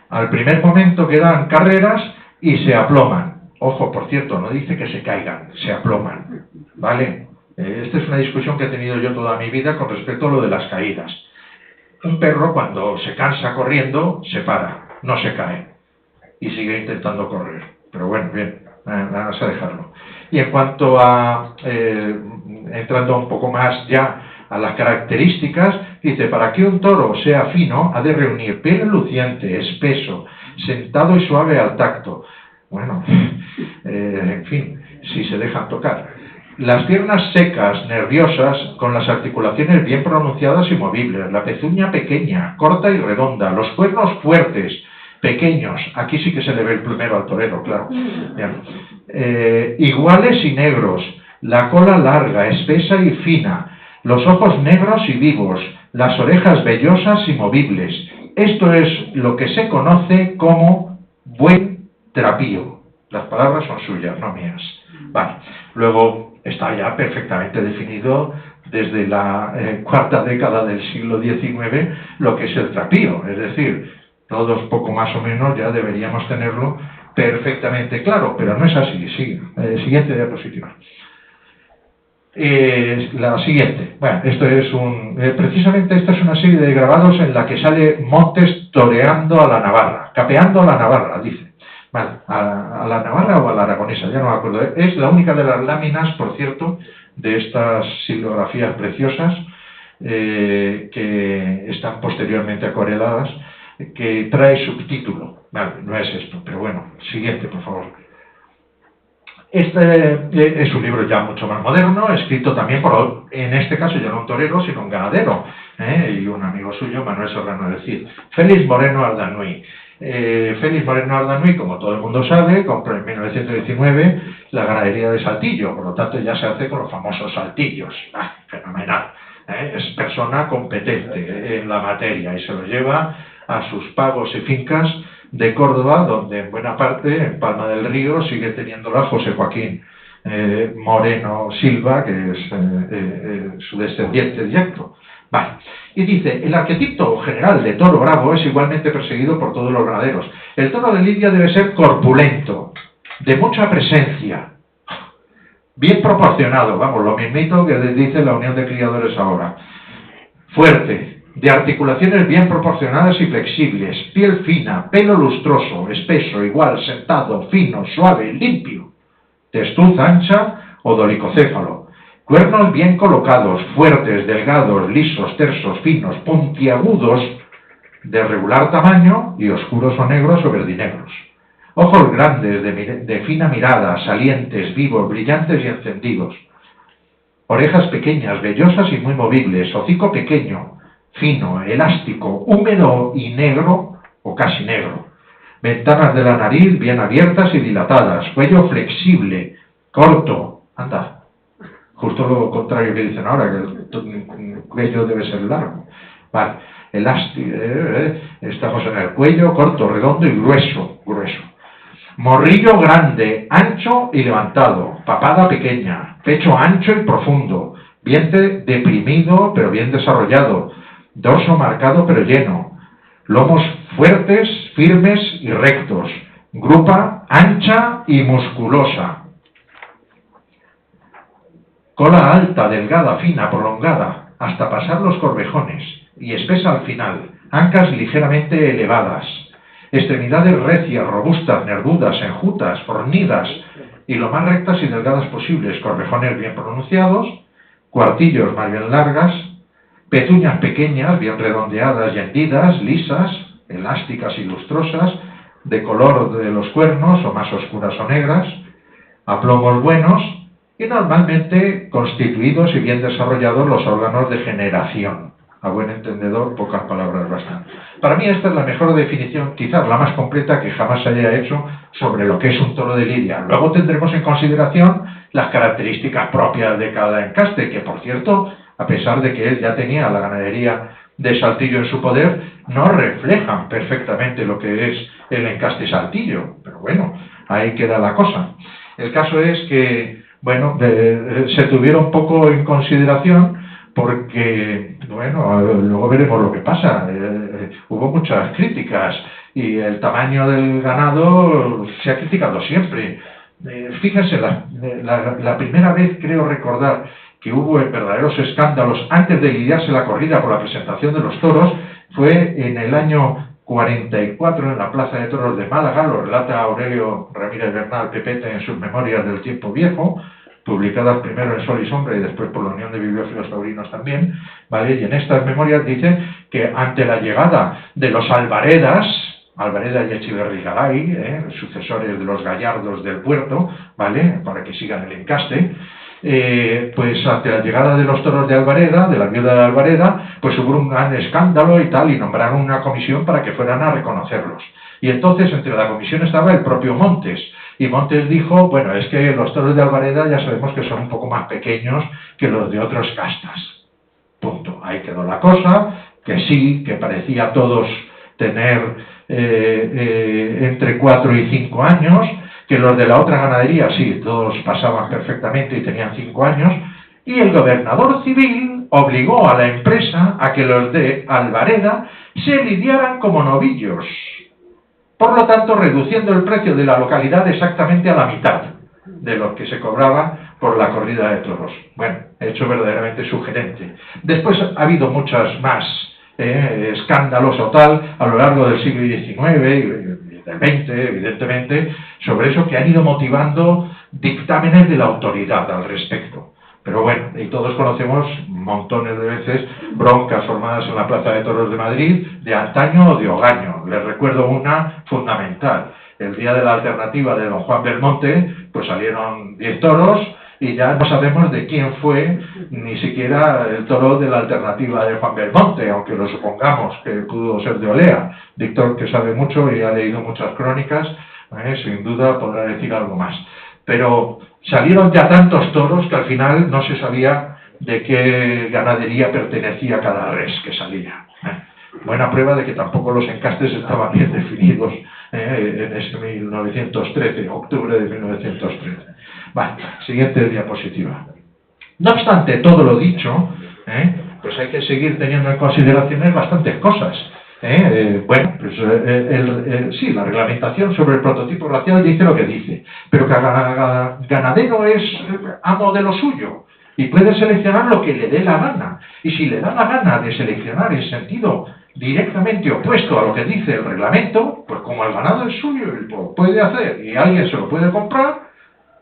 al primer momento que dan carreras y se aploman. Ojo, por cierto, no dice que se caigan, se aploman, ¿vale? Esta es una discusión que he tenido yo toda mi vida con respecto a lo de las caídas. Un perro, cuando se cansa corriendo, se para, no se cae y sigue intentando correr. Pero bueno, bien, vamos a dejarlo. Y en cuanto a, entrando un poco más ya a las características, dice, para que un toro sea fino, ha de reunir piel luciente, espeso, sentado y suave al tacto. Bueno, en fin, si se dejan tocar. Las piernas secas, nerviosas, con las articulaciones bien pronunciadas y movibles, la pezuña pequeña, corta y redonda, los cuernos fuertes, pequeños, aquí sí que se le ve el plumero al torero, claro, iguales y negros, la cola larga, espesa y fina, los ojos negros y vivos, las orejas vellosas y movibles. Esto es lo que se conoce como buen trapío. Las palabras son suyas, no mías. Vale. Luego está ya perfectamente definido desde la cuarta década del siglo XIX lo que es el trapío. Es decir, todos poco más o menos ya deberíamos tenerlo perfectamente claro, pero no es así. Sí. Siguiente diapositiva. La siguiente. Bueno, esto es precisamente esta es una serie de grabados en la que sale Montes toreando a la Navarra, capeando a la Navarra, dice. Vale, a la Navarra o a la Aragonesa, ya no me acuerdo. Es la única de las láminas, por cierto, de estas silografías preciosas que están posteriormente acuareladas, que trae subtítulo. Vale, no es esto, pero bueno, siguiente, por favor. Este es un libro ya mucho más moderno, escrito también por, en este caso ya no un torero, sino un ganadero, y un amigo suyo, Manuel Serrano del Cid, Félix Moreno Ardanuy. Félix Moreno Ardanuy, como todo el mundo sabe, compró en 1919 la ganadería de Saltillo, por lo tanto ya se hace con los famosos saltillos. Fenomenal. Es persona competente en la materia y se lo lleva a sus pagos y fincas de Córdoba, donde en buena parte, en Palma del Río, sigue teniéndola José Joaquín Moreno Silva, que es su descendiente directo. Vale. Y dice, el arquetipo general de toro bravo es igualmente perseguido por todos los ganaderos. El toro de lidia debe ser corpulento, de mucha presencia, bien proporcionado, vamos, lo mismito que dice la Unión de Criadores ahora, fuerte, de articulaciones bien proporcionadas y flexibles, piel fina, pelo lustroso, espeso, igual, sentado, fino, suave, limpio, testuz ancha o dolicocéfalo, cuernos bien colocados, fuertes, delgados, lisos, tersos, finos, puntiagudos, de regular tamaño y oscuros o negros o verdinegros. Ojos grandes, de fina mirada, salientes, vivos, brillantes y encendidos. Orejas pequeñas, vellosas y muy movibles, hocico pequeño, fino, elástico, húmedo y negro o casi negro. Ventanas de la nariz bien abiertas y dilatadas, cuello flexible, corto, anda, justo lo contrario que dicen ahora, que el cuello debe ser largo. Vale, elástico, estamos en el cuello, corto, redondo y grueso. Morrillo grande, ancho y levantado, papada pequeña, pecho ancho y profundo, vientre deprimido pero bien desarrollado, dorso marcado pero lleno, lomos fuertes, firmes y rectos, grupa ancha y musculosa, cola alta, delgada, fina, prolongada, hasta pasar los corvejones, y espesa al final, ancas ligeramente elevadas, extremidades recias, robustas, nervudas, enjutas, fornidas, y lo más rectas y delgadas posibles, corvejones bien pronunciados, cuartillos más bien largas, pezuñas pequeñas, bien redondeadas y hendidas, lisas, elásticas y lustrosas, de color de los cuernos o más oscuras o negras, aplomos buenos y normalmente constituidos y bien desarrollados los órganos de generación. A buen entendedor, pocas palabras bastan. Para mí esta es la mejor definición, quizás la más completa que jamás se haya hecho sobre lo que es un toro de lidia. Luego tendremos en consideración las características propias de cada encaste, que por cierto, a pesar de que él ya tenía la ganadería de Saltillo en su poder no reflejan perfectamente lo que es el encaste Saltillo, pero bueno, ahí queda la cosa. El caso es que, bueno, se tuvieron poco en consideración porque, bueno, luego veremos lo que pasa. Hubo muchas críticas y el tamaño del ganado se ha criticado siempre. Fíjense, la primera vez creo recordar que hubo verdaderos escándalos antes de lidiarse la corrida por la presentación de los toros fue en el año 44 en la Plaza de Toros de Málaga, lo relata Aurelio Ramírez Bernal Pepete en sus Memorias del Tiempo Viejo, publicadas primero en Sol y Sombra y después por la Unión de Bibliófilos Taurinos también, ¿vale? Y en estas memorias dice que ante la llegada de los Alvaredas, Alvareda y Echeverri-Garay, sucesores de los Gallardos del puerto, ¿vale?, para que sigan el encaste, pues ante la llegada de los toros de Alvareda, de la viuda de Alvareda, pues hubo un gran escándalo y tal, y nombraron una comisión para que fueran a reconocerlos. Y entonces entre la comisión estaba el propio Montes, y Montes dijo, bueno, es que los toros de Alvareda ya sabemos que son un poco más pequeños que los de otros castas. Punto. Ahí quedó la cosa, que sí, que parecía a todos tener entre 4 y 5 años, que los de la otra ganadería sí, todos pasaban perfectamente y tenían 5 años, y el gobernador civil obligó a la empresa a que los de Alvareda se lidiaran como novillos, por lo tanto reduciendo el precio de la localidad exactamente a la mitad de lo que se cobraba por la corrida de toros. Bueno, hecho verdaderamente sugerente. Después ha habido muchas más escándalos o tal a lo largo del siglo XIX y del XX, evidentemente, sobre eso que han ido motivando dictámenes de la autoridad al respecto. Pero bueno, y todos conocemos montones de veces broncas formadas en la Plaza de Toros de Madrid, de antaño o de hogaño. Les recuerdo una fundamental. El día de la alternativa de don Juan Belmonte, pues salieron 10 toros, y ya no sabemos de quién fue ni siquiera el toro de la alternativa de Juan Belmonte, aunque lo supongamos que pudo ser de Olea. Víctor, que sabe mucho y ha leído muchas crónicas, sin duda podrá decir algo más. Pero salieron ya tantos toros que al final no se sabía de qué ganadería pertenecía cada res que salía. Buena prueba de que tampoco los encastes estaban bien definidos en ese 1913, octubre de 1913. Vale, siguiente diapositiva. No obstante todo lo dicho, pues hay que seguir teniendo en consideración bastantes cosas. Bueno, pues sí, la reglamentación sobre el prototipo racial dice lo que dice, pero cada ganadero es amo de lo suyo y puede seleccionar lo que le dé la gana. Y si le da la gana de seleccionar en sentido directamente opuesto a lo que dice el reglamento, pues como el ganado es suyo y lo puede hacer y alguien se lo puede comprar,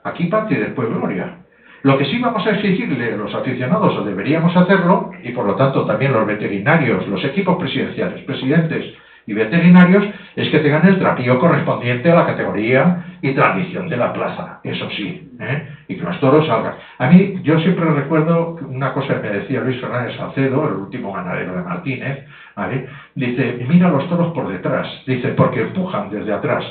aquí parte y después gloria. Lo que sí vamos a exigirle a los aficionados, o deberíamos hacerlo, y por lo tanto también los veterinarios, los equipos presidenciales, presidentes y veterinarios, es que tengan el trapío correspondiente a la categoría y tradición de la plaza, eso sí, y que los toros salgan. A mí, yo siempre recuerdo una cosa que me decía Luis Fernández Salcedo, el último ganadero de Martínez, ¿vale? Dice, mira los toros por detrás, dice, porque empujan desde atrás,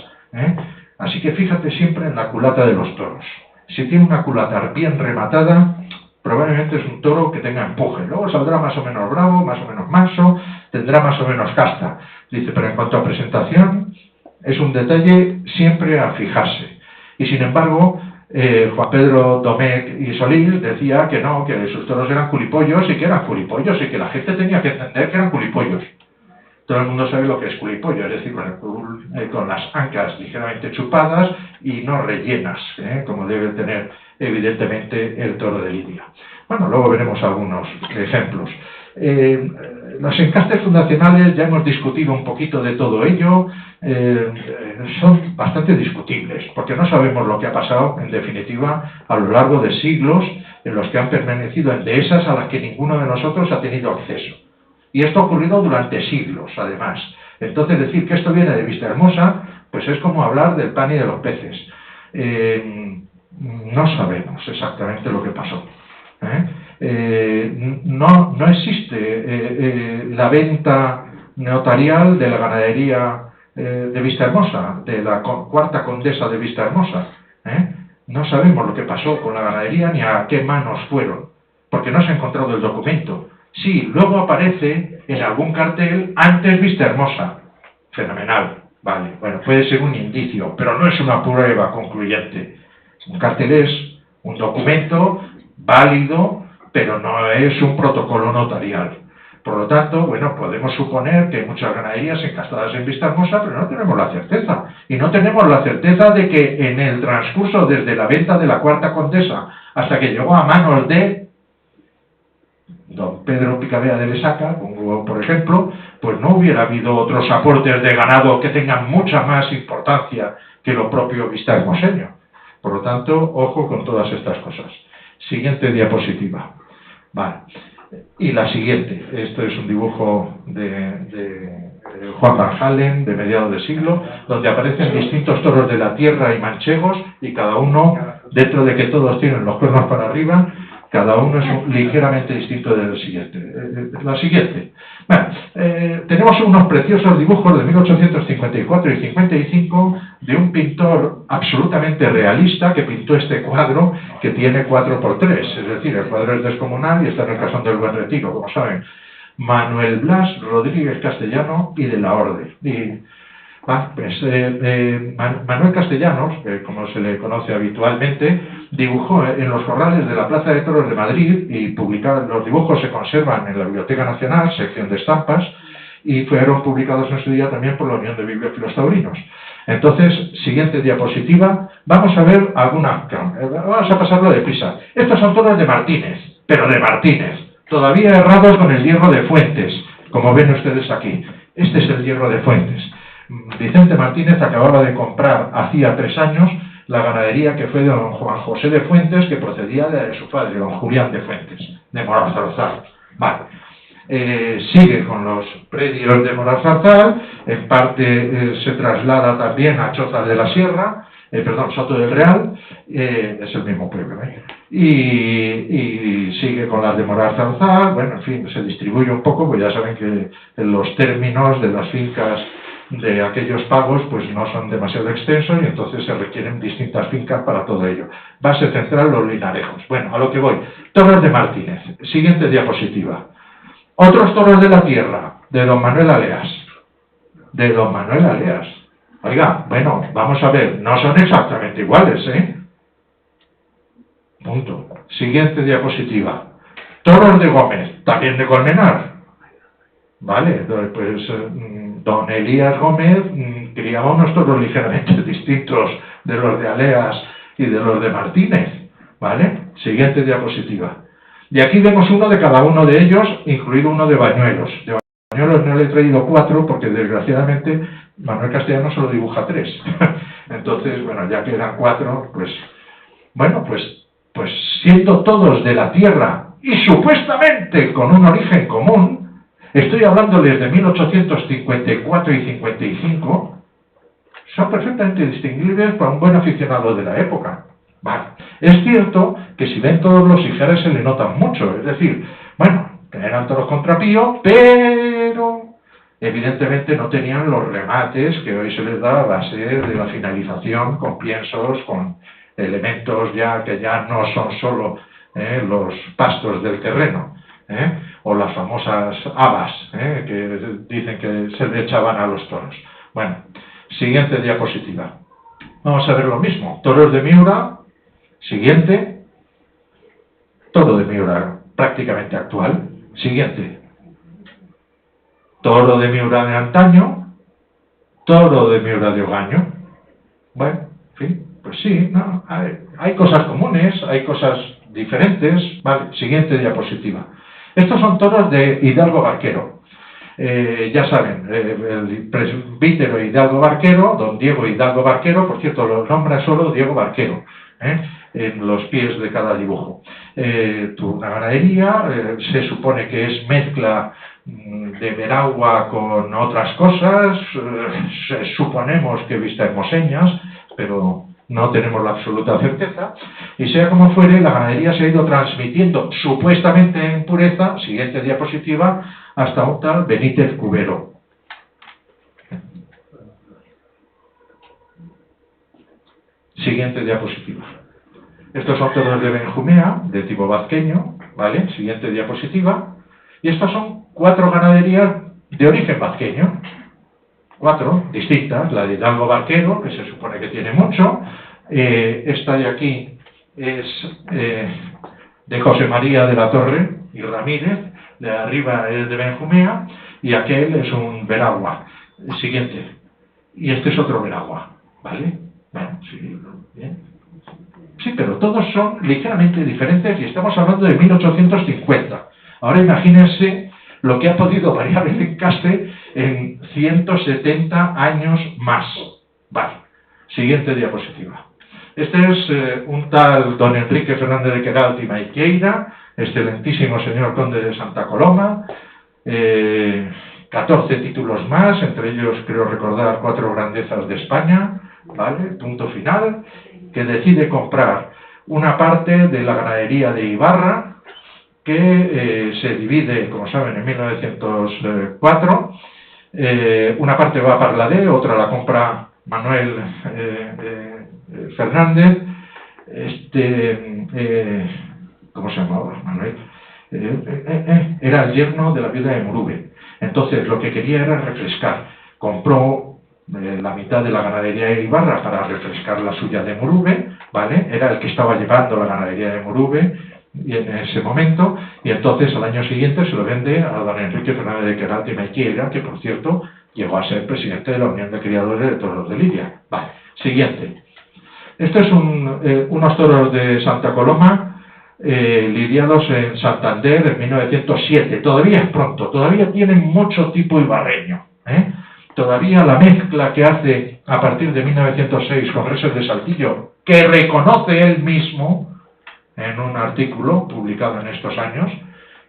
Así que fíjate siempre en la culata de los toros. Si tiene una culata bien rematada, probablemente es un toro que tenga empuje. Luego saldrá más o menos bravo, más o menos manso, tendrá más o menos casta. Dice, pero en cuanto a presentación, es un detalle siempre a fijarse. Y sin embargo, Juan Pedro Domecq y Solís decía que no, que sus toros eran culipollos y que eran culipollos y que la gente tenía que entender que eran culipollos. Todo el mundo sabe lo que es culipollo, es decir, con las ancas ligeramente chupadas y no rellenas, como debe tener evidentemente el toro de lidia. Bueno, luego veremos algunos ejemplos. Los encastes fundacionales, ya hemos discutido un poquito de todo ello, son bastante discutibles, porque no sabemos lo que ha pasado, en definitiva, a lo largo de siglos en los que han permanecido en dehesas a las que ninguno de nosotros ha tenido acceso. Y esto ha ocurrido durante siglos, además. Entonces, decir que esto viene de Vistahermosa, pues es como hablar del pan y de los peces. No sabemos exactamente lo que pasó. No existe la venta notarial de la ganadería de Vistahermosa, de la cuarta condesa de Vistahermosa. No sabemos lo que pasó con la ganadería ni a qué manos fueron, porque no se ha encontrado el documento. Sí, luego aparece en algún cartel antes Vista Hermosa. Fenomenal, vale, bueno, puede ser un indicio, pero no es una prueba concluyente. Un cartel es un documento válido, pero no es un protocolo notarial. Por lo tanto, bueno, podemos suponer que hay muchas ganaderías encastadas en Vista Hermosa, pero no tenemos la certeza. Y no tenemos la certeza de que en el transcurso desde la venta de la Cuarta Condesa hasta que llegó a manos de don Pedro Picabea de Lesaca, pongo por ejemplo, pues no hubiera habido otros aportes de ganado que tengan mucha más importancia que lo propio Vista Hermoseño. Por lo tanto, ojo con todas estas cosas. Siguiente diapositiva. Vale. Y la siguiente. Esto es un dibujo de Juan Van Halen, de mediados de siglo, donde aparecen distintos toros de la tierra y manchegos, y cada uno, dentro de que todos tienen los cuernos para arriba, cada uno es ligeramente distinto del siguiente. La siguiente. Bueno, tenemos unos preciosos dibujos de 1854 y 55 de un pintor absolutamente realista que pintó este cuadro que tiene 4×3, es decir, el cuadro es descomunal y está en el Casón del Buen Retiro, como saben. Manuel Blas Rodríguez Castellano y de la Orde. Manuel Castellanos, como se le conoce habitualmente, dibujó en los corrales de la Plaza de Toros de Madrid y publicaron, los dibujos se conservan en la Biblioteca Nacional, sección de estampas, y fueron publicados en su día también por la Unión de Bibliófilos Taurinos. Entonces, siguiente diapositiva, vamos a ver alguna, vamos a pasarlo deprisa. Estos son toros de Martínez, pero de Martínez, todavía errados con el hierro de Fuentes, como ven ustedes aquí. Este es el hierro de Fuentes. Vicente Martínez acababa de comprar hacía 3 años la ganadería que fue de don Juan José de Fuentes, que procedía de su padre, don Julián de Fuentes, de Morazarzal. Vale. Sigue con los predios de Morazarzal, en parte se traslada también a Chozas de la Sierra, Soto del Real, es el mismo pueblo, y sigue con las de Morazarzal, bueno, en fin, se distribuye un poco, pues ya saben que los términos de las fincas de aquellos pagos pues no son demasiado extensos y entonces se requieren distintas fincas para todo ello. Base central, los Linarejos. Bueno, a lo que voy. Toros de Martínez. Siguiente diapositiva. Otros toros de la tierra, de don Manuel Aleas. De don Manuel Aleas. Oiga, bueno, vamos a ver, no son exactamente iguales, ¿eh? Punto. Siguiente diapositiva. Toros de Gómez, también de Colmenar. Vale, pues don Elías Gómez criaba unos toros ligeramente distintos de los de Aleas y de los de Martínez. ¿Vale? Siguiente diapositiva. Y aquí vemos uno de cada uno de ellos, incluido uno de Bañuelos. De Bañuelos no le he traído 4 porque desgraciadamente Manuel Castellano solo dibuja 3. Entonces, bueno, ya que eran 4, pues, bueno, pues siendo todos de la tierra y supuestamente con un origen común, estoy hablándoles de 1854 y 55, son perfectamente distinguibles para un buen aficionado de la época. Vale. Es cierto que si ven todos los ijares se le notan mucho, es decir, bueno, eran toros contrapío, pero evidentemente no tenían los remates que hoy se les da a base de la finalización con piensos, con elementos ya que ya no son solo los pastos del terreno, o las famosas habas, que dicen que se le echaban a los toros. Bueno, siguiente diapositiva. Vamos a ver lo mismo. Toros de Miura, siguiente. Toro de Miura prácticamente actual. Siguiente. Toro de Miura de antaño. Toro de Miura de Ogaño. Bueno, en fin, pues sí, no, hay cosas comunes, hay cosas diferentes. Vale, siguiente diapositiva. Estos son toros de Hidalgo Barquero. Ya saben, el presbítero Hidalgo Barquero, don Diego Hidalgo Barquero, por cierto, lo nombra solo Diego Barquero, en los pies de cada dibujo. Tuvo una ganadería, se supone que es mezcla de Veragua con otras cosas, suponemos que Vista Hermoseñas, pero no tenemos la absoluta certeza, y sea como fuere, la ganadería se ha ido transmitiendo supuestamente en pureza, siguiente diapositiva, hasta un tal Benítez Cubero. Siguiente diapositiva. Estos son toros de Benjumea, de tipo vazqueño, ¿vale? Siguiente diapositiva. Y estos son 4 ganaderías de origen vazqueño, 4 distintas, la de Hidalgo Barquero, que se supone que tiene mucho, esta de aquí es de José María de la Torre y Ramírez, de arriba es de Benjumea, y aquel es un Veragua. El siguiente. Y este es otro Veragua, ¿vale? Bueno, sí, bien. Sí, pero todos son ligeramente diferentes y estamos hablando de 1850. Ahora imagínense lo que ha podido variar el encaste en 170 años más. Vale, siguiente diapositiva. Este es un tal don Enrique Fernández de Queralt y Maiqueira, excelentísimo señor conde de Santa Coloma, 14 títulos más, entre ellos creo recordar 4 grandezas de España, ¿vale? Punto final, que decide comprar una parte de la ganadería de Ibarra, que se divide, como saben, en 1904, una parte va a Parladé, otra la compra Manuel Fernández, ¿cómo se llamaba? Manuel, era el yerno de la viuda de Murube. Entonces lo que quería era refrescar, compró la mitad de la ganadería de Ibarra para refrescar la suya de Murube, ¿vale? Era el que estaba llevando la ganadería de Murube y en ese momento, y entonces al año siguiente se lo vende a don Enrique Fernández de Queralt y Maiqueira, que por cierto llegó a ser presidente de la Unión de Criadores de Toros de Lidia. Vale, siguiente. Estos son unos toros de Santa Coloma, lidiados en Santander en 1907. Todavía es pronto, todavía tienen mucho tipo ibarreño, ¿eh? Todavía la mezcla que hace a partir de 1906 con reses de Saltillo, que reconoce él mismo en un artículo publicado en estos años,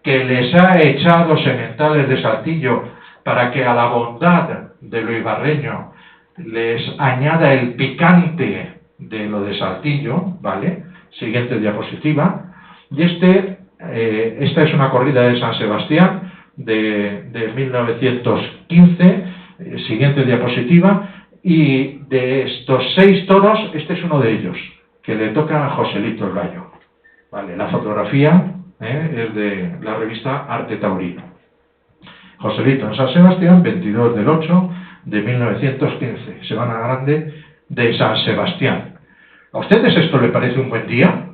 que les ha echado sementales de Saltillo para que a la bondad de lo ibarreño les añada el picante de lo de Saltillo, ¿vale? Siguiente diapositiva. Y esta es una corrida de San Sebastián de 1915, siguiente diapositiva, y de estos 6 toros, este es uno de ellos, que le toca a Joselito el Gallo. Vale, la fotografía es de la revista Arte Taurino. Joselito en San Sebastián, 22 del 8 de 1915, Semana Grande de San Sebastián. ¿A ustedes esto le parece un buen día?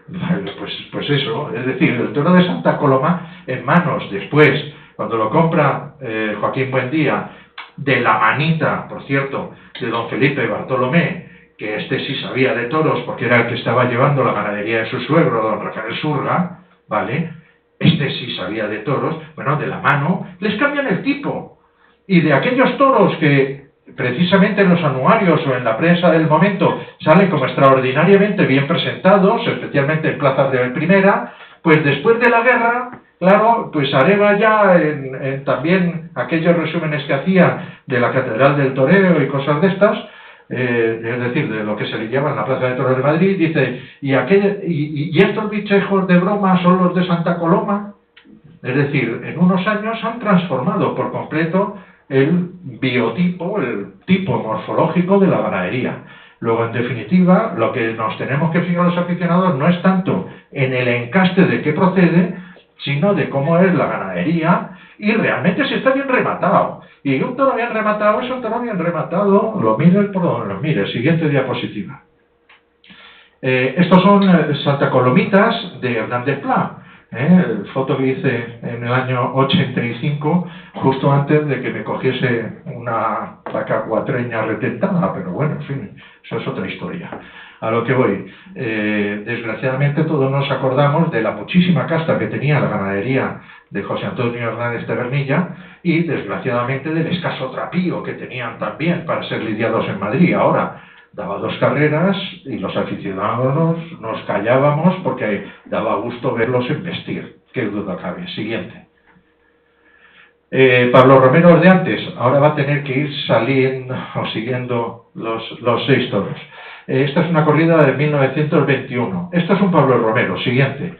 Vale, pues eso, es decir, el toro de Santa Coloma en manos después, cuando lo compra Joaquín Buendía, de la manita, por cierto, de don Felipe Bartolomé, que este sí sabía de toros porque era el que estaba llevando la ganadería de su suegro, don Rafael Surga, ¿vale? Este sí sabía de toros, bueno, de la mano, les cambian el tipo. Y de aquellos toros que precisamente en los anuarios o en la prensa del momento salen como extraordinariamente bien presentados, especialmente en plazas de primera, pues después de la guerra, claro, pues Areva ya en también aquellos resúmenes que hacía de la Catedral del Toreo y cosas de estas, es decir, de lo que se le llama en la Plaza de Toros de Madrid, dice, y estos bichejos de broma son los de Santa Coloma. Es decir, en unos años han transformado por completo el biotipo, el tipo morfológico de la ganadería. Luego, en definitiva, lo que nos tenemos que fijar los aficionados no es tanto en el encaste de qué procede, sino de cómo es la ganadería y realmente si está bien rematado. Y un toro bien rematado es un toro bien rematado, lo mires por donde lo mires. Siguiente diapositiva. Estos son Santa Colomitas de Hernández Pla. Foto que hice en el año 85, justo antes de que me cogiese una vaca cuatreña retentada, pero bueno, en fin, eso es otra historia. A lo que voy, desgraciadamente todos nos acordamos de la muchísima casta que tenía la ganadería de José Antonio Hernández Tabernilla y desgraciadamente del escaso trapío que tenían también para ser lidiados en Madrid. Ahora, daba 2 carreras y los aficionados nos callábamos porque daba gusto verlos embestir. Qué duda cabe. Siguiente. Pablo Romero de antes, ahora va a tener que ir saliendo o siguiendo los 6 toros. Esta es una corrida de 1921. Esto es un Pablo Romero. Siguiente.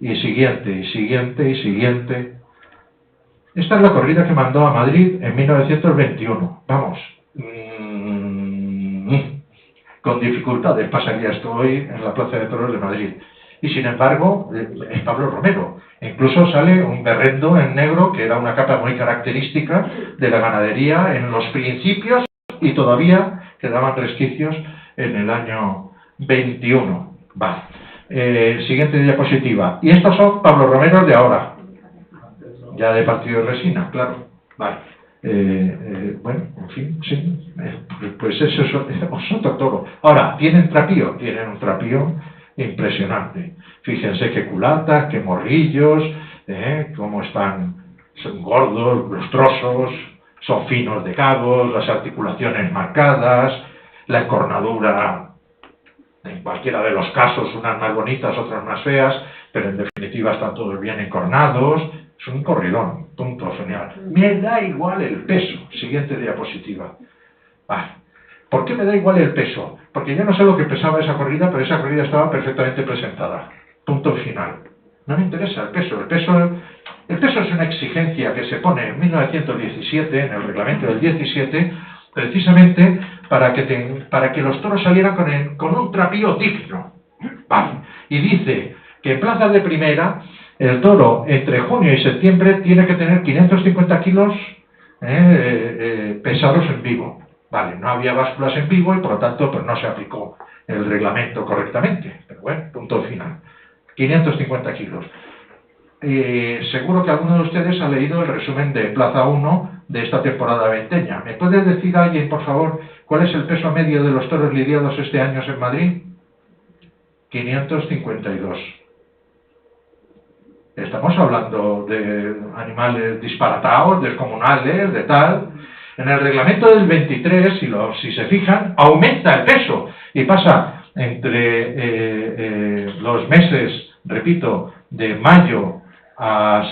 Y siguiente, y siguiente, y siguiente. Esta es la corrida que mandó a Madrid en 1921. Vamos. Con dificultades pasaría esto hoy en la Plaza de Toros de Madrid. Y sin embargo, es Pablo Romero. Incluso sale un berrendo en negro, que era una capa muy característica de la ganadería en los principios, y todavía quedaban resquicios en el año 21. Vale. Siguiente diapositiva. Y estos son Pablo Romero de ahora, ya de partido de resina, claro. Vale. Bueno, en fin, sí. Pues eso es otro toro. Ahora, ¿tienen trapío? Tienen un trapío impresionante. Fíjense qué culatas, qué morrillos, cómo están, son gordos, lustrosos, son finos de cabos, las articulaciones marcadas, la encornadura, en cualquiera de los casos, unas más bonitas, otras más feas, pero en definitiva están todos bien encornados. Es un corridón, punto, genial. Me da igual el peso. Siguiente diapositiva. Vale. ¿Por qué me da igual el peso? Porque yo no sé lo que pesaba esa corrida, pero esa corrida estaba perfectamente presentada. Punto final. No me interesa el peso. El peso es una exigencia que se pone en 1917, en el reglamento del 17, precisamente para que los toros salieran con un trapío digno. Vale. Y dice que en plazas de primera, el toro entre junio y septiembre tiene que tener 550 kilos pesados en vivo. Vale, no había básculas en vivo y por lo tanto pues no se aplicó el reglamento correctamente. Pero bueno, punto final. 550 kilos. Seguro que alguno de ustedes ha leído el resumen de Plaza 1 de esta temporada venteña. ¿Me puede decir alguien, por favor, cuál es el peso medio de los toros lidiados este año en Madrid? 552. Estamos hablando de animales disparatados, descomunales, de tal. En el reglamento del 23, si se fijan, aumenta el peso y pasa entre los meses, repito, de mayo a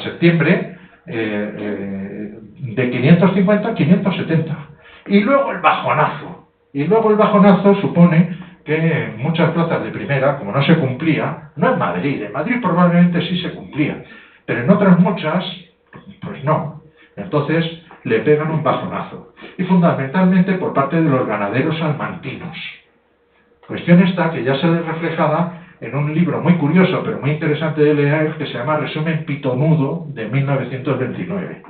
septiembre, de 550 a 570. Y luego el bajonazo. Y luego el bajonazo supone que en muchas plazas de primera, como no se cumplía, no en Madrid probablemente sí se cumplía, pero en otras muchas, pues no. Entonces le pegan un bajonazo. Y fundamentalmente por parte de los ganaderos salmantinos. Cuestión esta que ya se ve reflejada en un libro muy curioso, pero muy interesante de leer, que se llama Resumen Pitonudo, de 1929.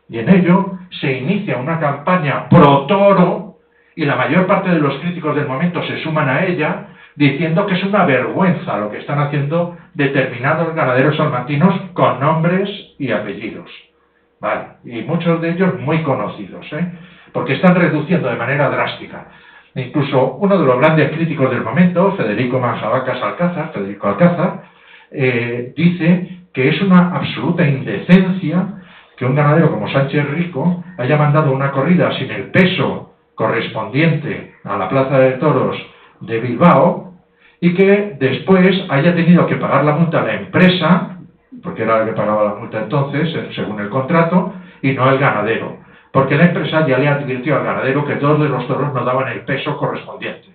Y en ello se inicia una campaña pro toro, y la mayor parte de los críticos del momento se suman a ella, diciendo que es una vergüenza lo que están haciendo determinados ganaderos salmantinos con nombres y apellidos. Vale, y muchos de ellos muy conocidos, porque están reduciendo de manera drástica. Incluso uno de los grandes críticos del momento, Federico Alcázar, dice que es una absoluta indecencia que un ganadero como Sánchez Rico haya mandado una corrida sin el peso correspondiente a la Plaza de Toros de Bilbao y que después haya tenido que pagar la multa a la empresa, porque era la que pagaba la multa entonces, según el contrato, y no el ganadero, porque la empresa ya le advirtió al ganadero que todos de los toros no daban el peso correspondiente.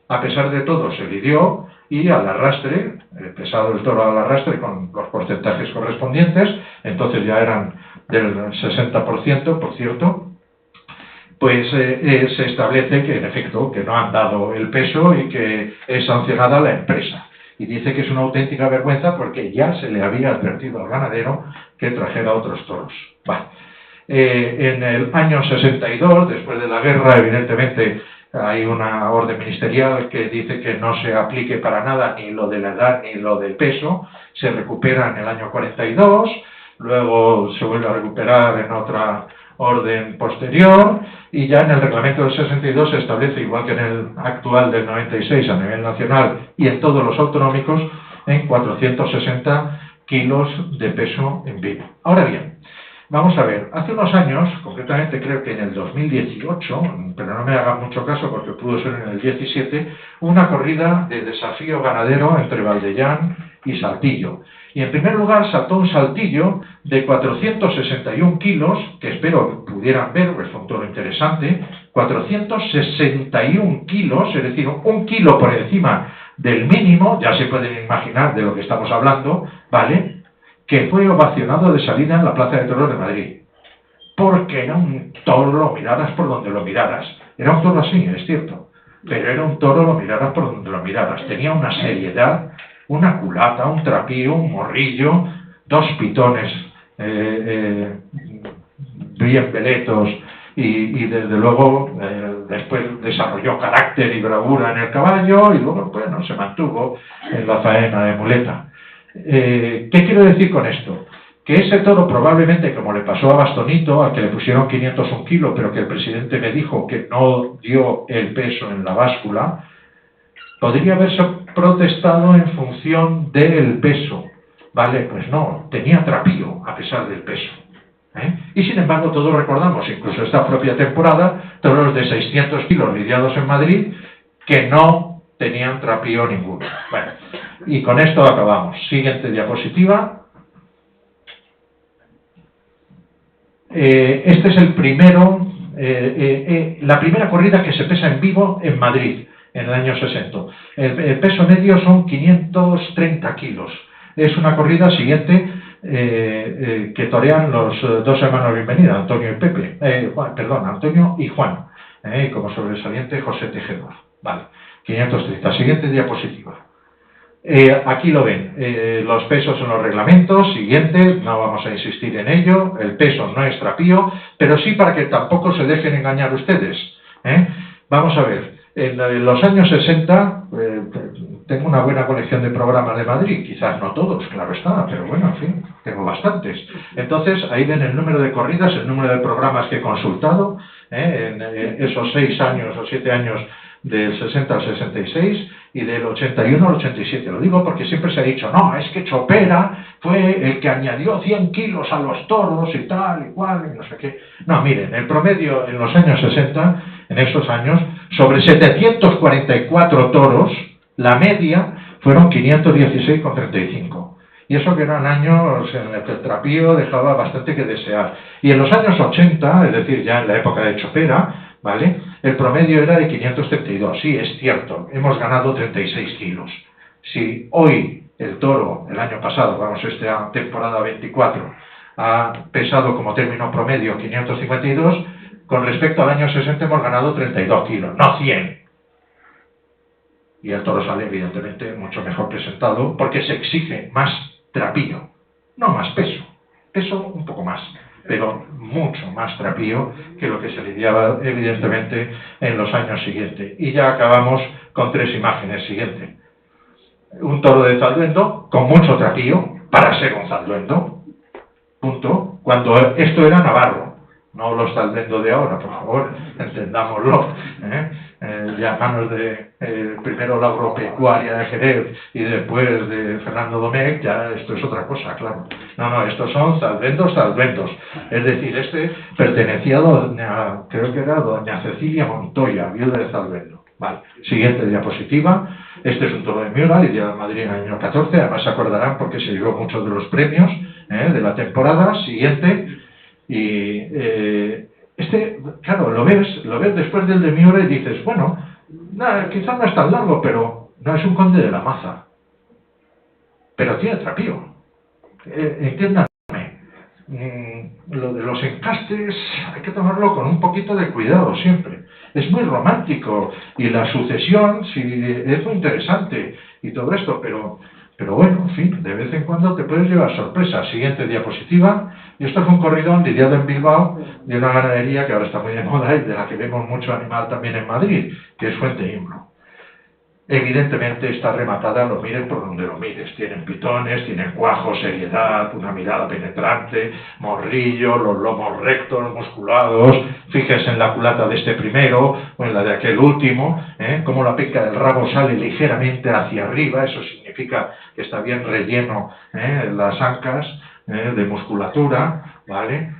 A pesar de todo se lidió y al arrastre, pesado el toro al arrastre con los porcentajes correspondientes, entonces ya eran del 60%, por cierto, pues se establece que en efecto que no han dado el peso y que es sancionada la empresa. Y dice que es una auténtica vergüenza porque ya se le había advertido al ganadero que trajera otros toros. Vale. En el año 62, después de la guerra, evidentemente hay una orden ministerial que dice que no se aplique para nada ni lo de la edad ni lo del peso. Se recupera en el año 42, luego se vuelve a recuperar en otra orden posterior y ya en el reglamento del 62 se establece, igual que en el actual del 96 a nivel nacional y en todos los autonómicos, en 460 kilos de peso en vivo. Ahora bien, vamos a ver, hace unos años, concretamente creo que en el 2018, pero no me hagan mucho caso porque pudo ser en el 17, una corrida de desafío ganadero entre Valdellán y Saltillo. Y en primer lugar saltó un saltillo de 461 kilos, que espero que pudieran ver, porque fue un toro interesante, 461 kilos, es decir, un kilo por encima del mínimo, ya se pueden imaginar de lo que estamos hablando, ¿vale?, que fue ovacionado de salida en la Plaza de Toros de Madrid. Porque era un toro, lo miraras por donde lo miraras. Era un toro así, es cierto, pero era un toro, lo miraras por donde lo miraras. Tenía una seriedad una culata, un trapío, un morrillo, 2 pitones bien veletos y desde luego después desarrolló carácter y bravura en el caballo y luego, bueno, se mantuvo en la faena de muleta. ¿Qué quiero decir con esto? Que ese toro probablemente, como le pasó a Bastonito, al que le pusieron 501 kilos, pero que el presidente me dijo que no dio el peso en la báscula, podría haberse protestado en función del peso. Vale, pues no, tenía trapío a pesar del peso. Y sin embargo todos recordamos, incluso esta propia temporada, toros de 600 kilos lidiados en Madrid que no tenían trapío ninguno. Bueno, y con esto acabamos. Siguiente diapositiva. Este es el primero, la primera corrida que se pesa en vivo en Madrid, en el año 60. El peso medio son 530 kilos. Es una corrida siguiente que torean los 2 hermanos Bienvenida, Antonio y Pepe, Antonio y Juan, como sobresaliente José Tejedor. Vale, 530. Siguiente diapositiva. Aquí lo ven, los pesos son los reglamentos, siguiente, no vamos a insistir en ello, el peso no es trapío, pero sí para que tampoco se dejen engañar ustedes. Vamos a ver, en los años 60, tengo una buena colección de programas de Madrid, quizás no todos, claro está, pero bueno, en fin, tengo bastantes. Entonces, ahí ven el número de corridas, el número de programas que he consultado, en esos 6 años o 7 años del 60 al 66 y del 81 al 87. Lo digo porque siempre se ha dicho, no, es que Chopera fue el que añadió 100 kilos a los toros y tal y cual, y no sé qué. No, miren, el promedio en los años 60, en esos años, sobre 744 toros, la media fueron 516,35. Y eso que eran años en los que el trapío dejaba bastante que desear. Y en los años 80, es decir, ya en la época de Chopera, ¿vale?, el promedio era de 532. Sí, es cierto, hemos ganado 36 kilos. Si hoy el toro, el año pasado, vamos, esta temporada 24, ha pesado como término promedio 552, con respecto al año 60 hemos ganado 32 kilos, no 100. Y el toro sale, evidentemente, mucho mejor presentado, porque se exige más trapío, no más peso. Peso un poco más, pero mucho más trapío que lo que se lidiaba, evidentemente, en los años siguientes. Y ya acabamos con 3 imágenes. Siguiente. Un toro de Zalduendo con mucho trapío, para ser un Zalduendo, punto. Cuando esto era Navarro, no los Zalduendo de ahora, por favor, entendámoslo. Ya manos de primero la agropecuaria de Jerez y después de Fernando Domecq, ya esto es otra cosa, claro. No, estos son Zalduendos. Es decir, este pertenecía a doña, creo que era doña Cecilia Montoya, viuda de Zalduendo. Vale, siguiente diapositiva. Este es un toro de Miura, y de Madrid en el año 14, además se acordarán porque se llevó muchos de los premios de la temporada. Siguiente. Y este, claro, lo ves después del de Miura y dices, bueno, quizás no es tan largo, pero no es un conde de la Maza. Pero tiene trapío. Entiéndanme. Lo de los encastes hay que tomarlo con un poquito de cuidado siempre. Es muy romántico y la sucesión sí, es muy interesante y todo esto, pero bueno, en fin, de vez en cuando te puedes llevar sorpresas. Siguiente diapositiva. Y esto es un corridón lidiado en Bilbao de una ganadería que ahora está muy de moda y de la que vemos mucho animal también en Madrid, que es Fuente Imbro. Evidentemente está rematada, lo mires por donde lo mires. Tienen pitones, tienen cuajo, seriedad, una mirada penetrante, morrillo, los lomos rectos, musculados. Fíjense en la culata de este primero o en la de aquel último, cómo la pica del rabo sale ligeramente hacia arriba. Eso significa que está bien relleno las ancas de musculatura, ¿vale?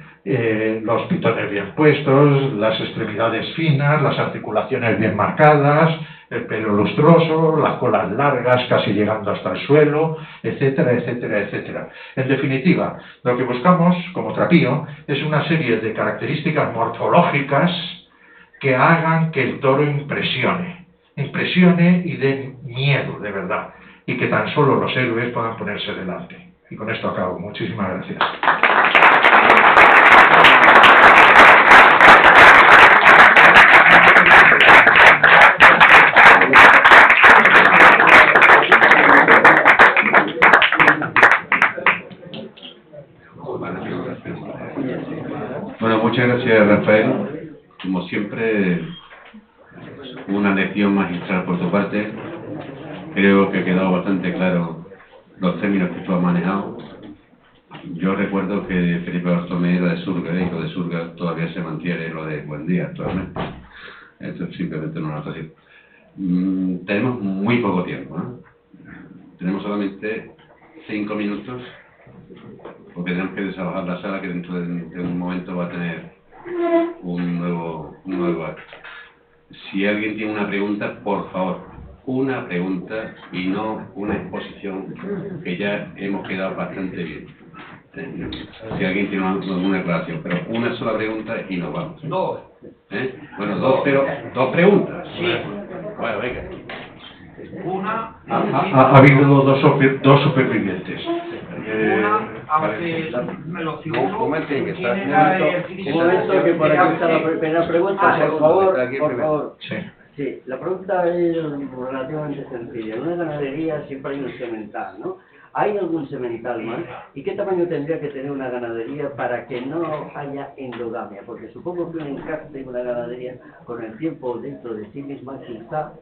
Los pitones bien puestos, las extremidades finas, las articulaciones bien marcadas, el pelo lustroso, las colas largas casi llegando hasta el suelo, etcétera, etcétera, etcétera. En definitiva, lo que buscamos como trapío es una serie de características morfológicas que hagan que el toro impresione y dé miedo de verdad, y que tan solo los héroes puedan ponerse delante. Y con esto acabo. Muchísimas gracias. gracias, Rafael. Como siempre, una lección magistral por tu parte. Creo que ha quedado bastante claro los términos que tú has manejado. Yo recuerdo que Felipe Bartolomé era de Surga, y lo de Surga todavía se mantiene lo de Buen Día actualmente. Esto es simplemente una anotación. Tenemos muy poco tiempo, ¿no? Tenemos solamente 5 minutos, porque tenemos que desalojar la sala, que dentro de un momento va a tener un nuevo acto. Si alguien tiene una pregunta, por favor, una pregunta y no una exposición, que ya hemos quedado bastante bien. Si alguien tiene alguna aclaración, pero una sola pregunta y nos vamos. Dos. Bueno, dos, pero dos preguntas. Sí. Bueno, venga. Una. Ha habido dos supervivientes. Aunque los Un momento, que por aquí está la primera pregunta, por favor. Sí. Sí, la pregunta es relativamente sencilla. En una ganadería siempre hay un semental, ¿no? ¿Hay algún semental más? ¿Y qué tamaño tendría que tener una ganadería para que no haya endogamia? Porque supongo que un encaje de una ganadería, con el tiempo dentro de sí misma, quizá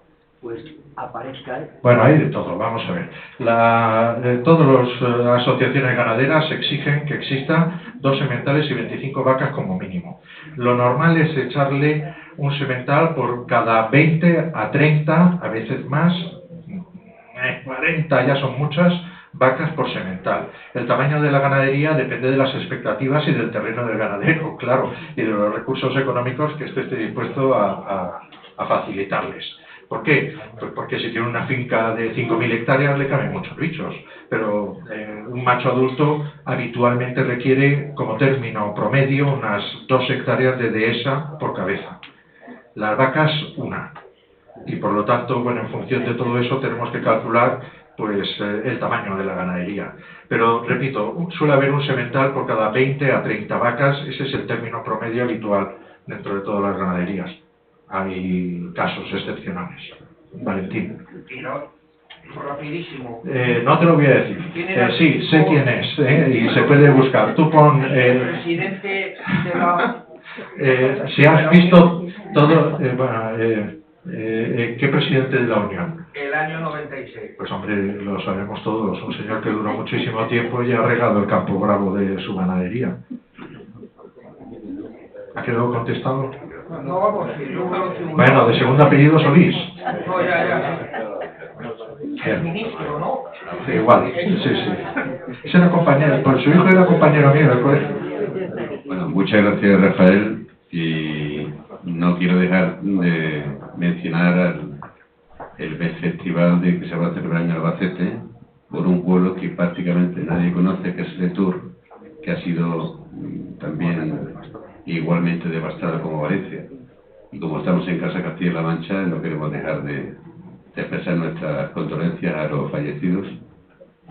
pues aparezca. Bueno, hay de todo, vamos a ver. Todas las asociaciones ganaderas exigen que existan 2 sementales y 25 vacas como mínimo. Lo normal es echarle un semental por cada 20 a 30, a veces más, 40 ya son muchas, vacas por semental. El tamaño de la ganadería depende de las expectativas y del terreno del ganadero, claro, y de los recursos económicos que esté dispuesto a facilitarles. ¿Por qué? Pues porque si tiene una finca de 5.000 hectáreas le caben muchos bichos, pero un macho adulto habitualmente requiere como término promedio unas 2 hectáreas de dehesa por cabeza. Las vacas, 1. Y por lo tanto, bueno, en función de todo eso tenemos que calcular pues el tamaño de la ganadería. Pero, repito, suele haber un semental por cada 20 a 30 vacas, ese es el término promedio habitual dentro de todas las ganaderías. Hay casos excepcionales. Valentín. Rapidísimo. No te lo voy a decir. Sí, sé quién es, y se puede buscar. Tú pon el presidente de la... si has visto todo... ¿qué presidente de la Unión? El año 96. Pues hombre, lo sabemos todos. Un señor que duró muchísimo tiempo y ha regado el campo bravo de su ganadería. ¿Ha quedado contestado? No, vamos, yo me lo tengo. Bueno, de segundo apellido Solís. No, ya. El ministro, ¿no? Igual, sí. Ese era compañero, pues su hijo era compañero mío del colegio. Bueno, muchas gracias, Rafael, y no quiero dejar de mencionar el festival que se va a celebrar en Albacete por un pueblo que prácticamente nadie conoce, que es Letur, que ha sido también igualmente devastado como Valencia. Y como estamos en Casa Castilla-La Mancha, no queremos dejar de expresar nuestras condolencias a los fallecidos,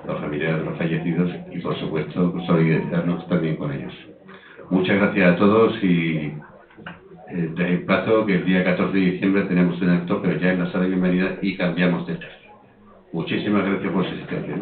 los familiares de los fallecidos, y por supuesto solidarizarnos también con ellos. Muchas gracias a todos y les emplazo que el día 14 de diciembre tenemos un acto, pero ya en la sala de bienvenida, y cambiamos de tercio. Muchísimas gracias por su asistencia.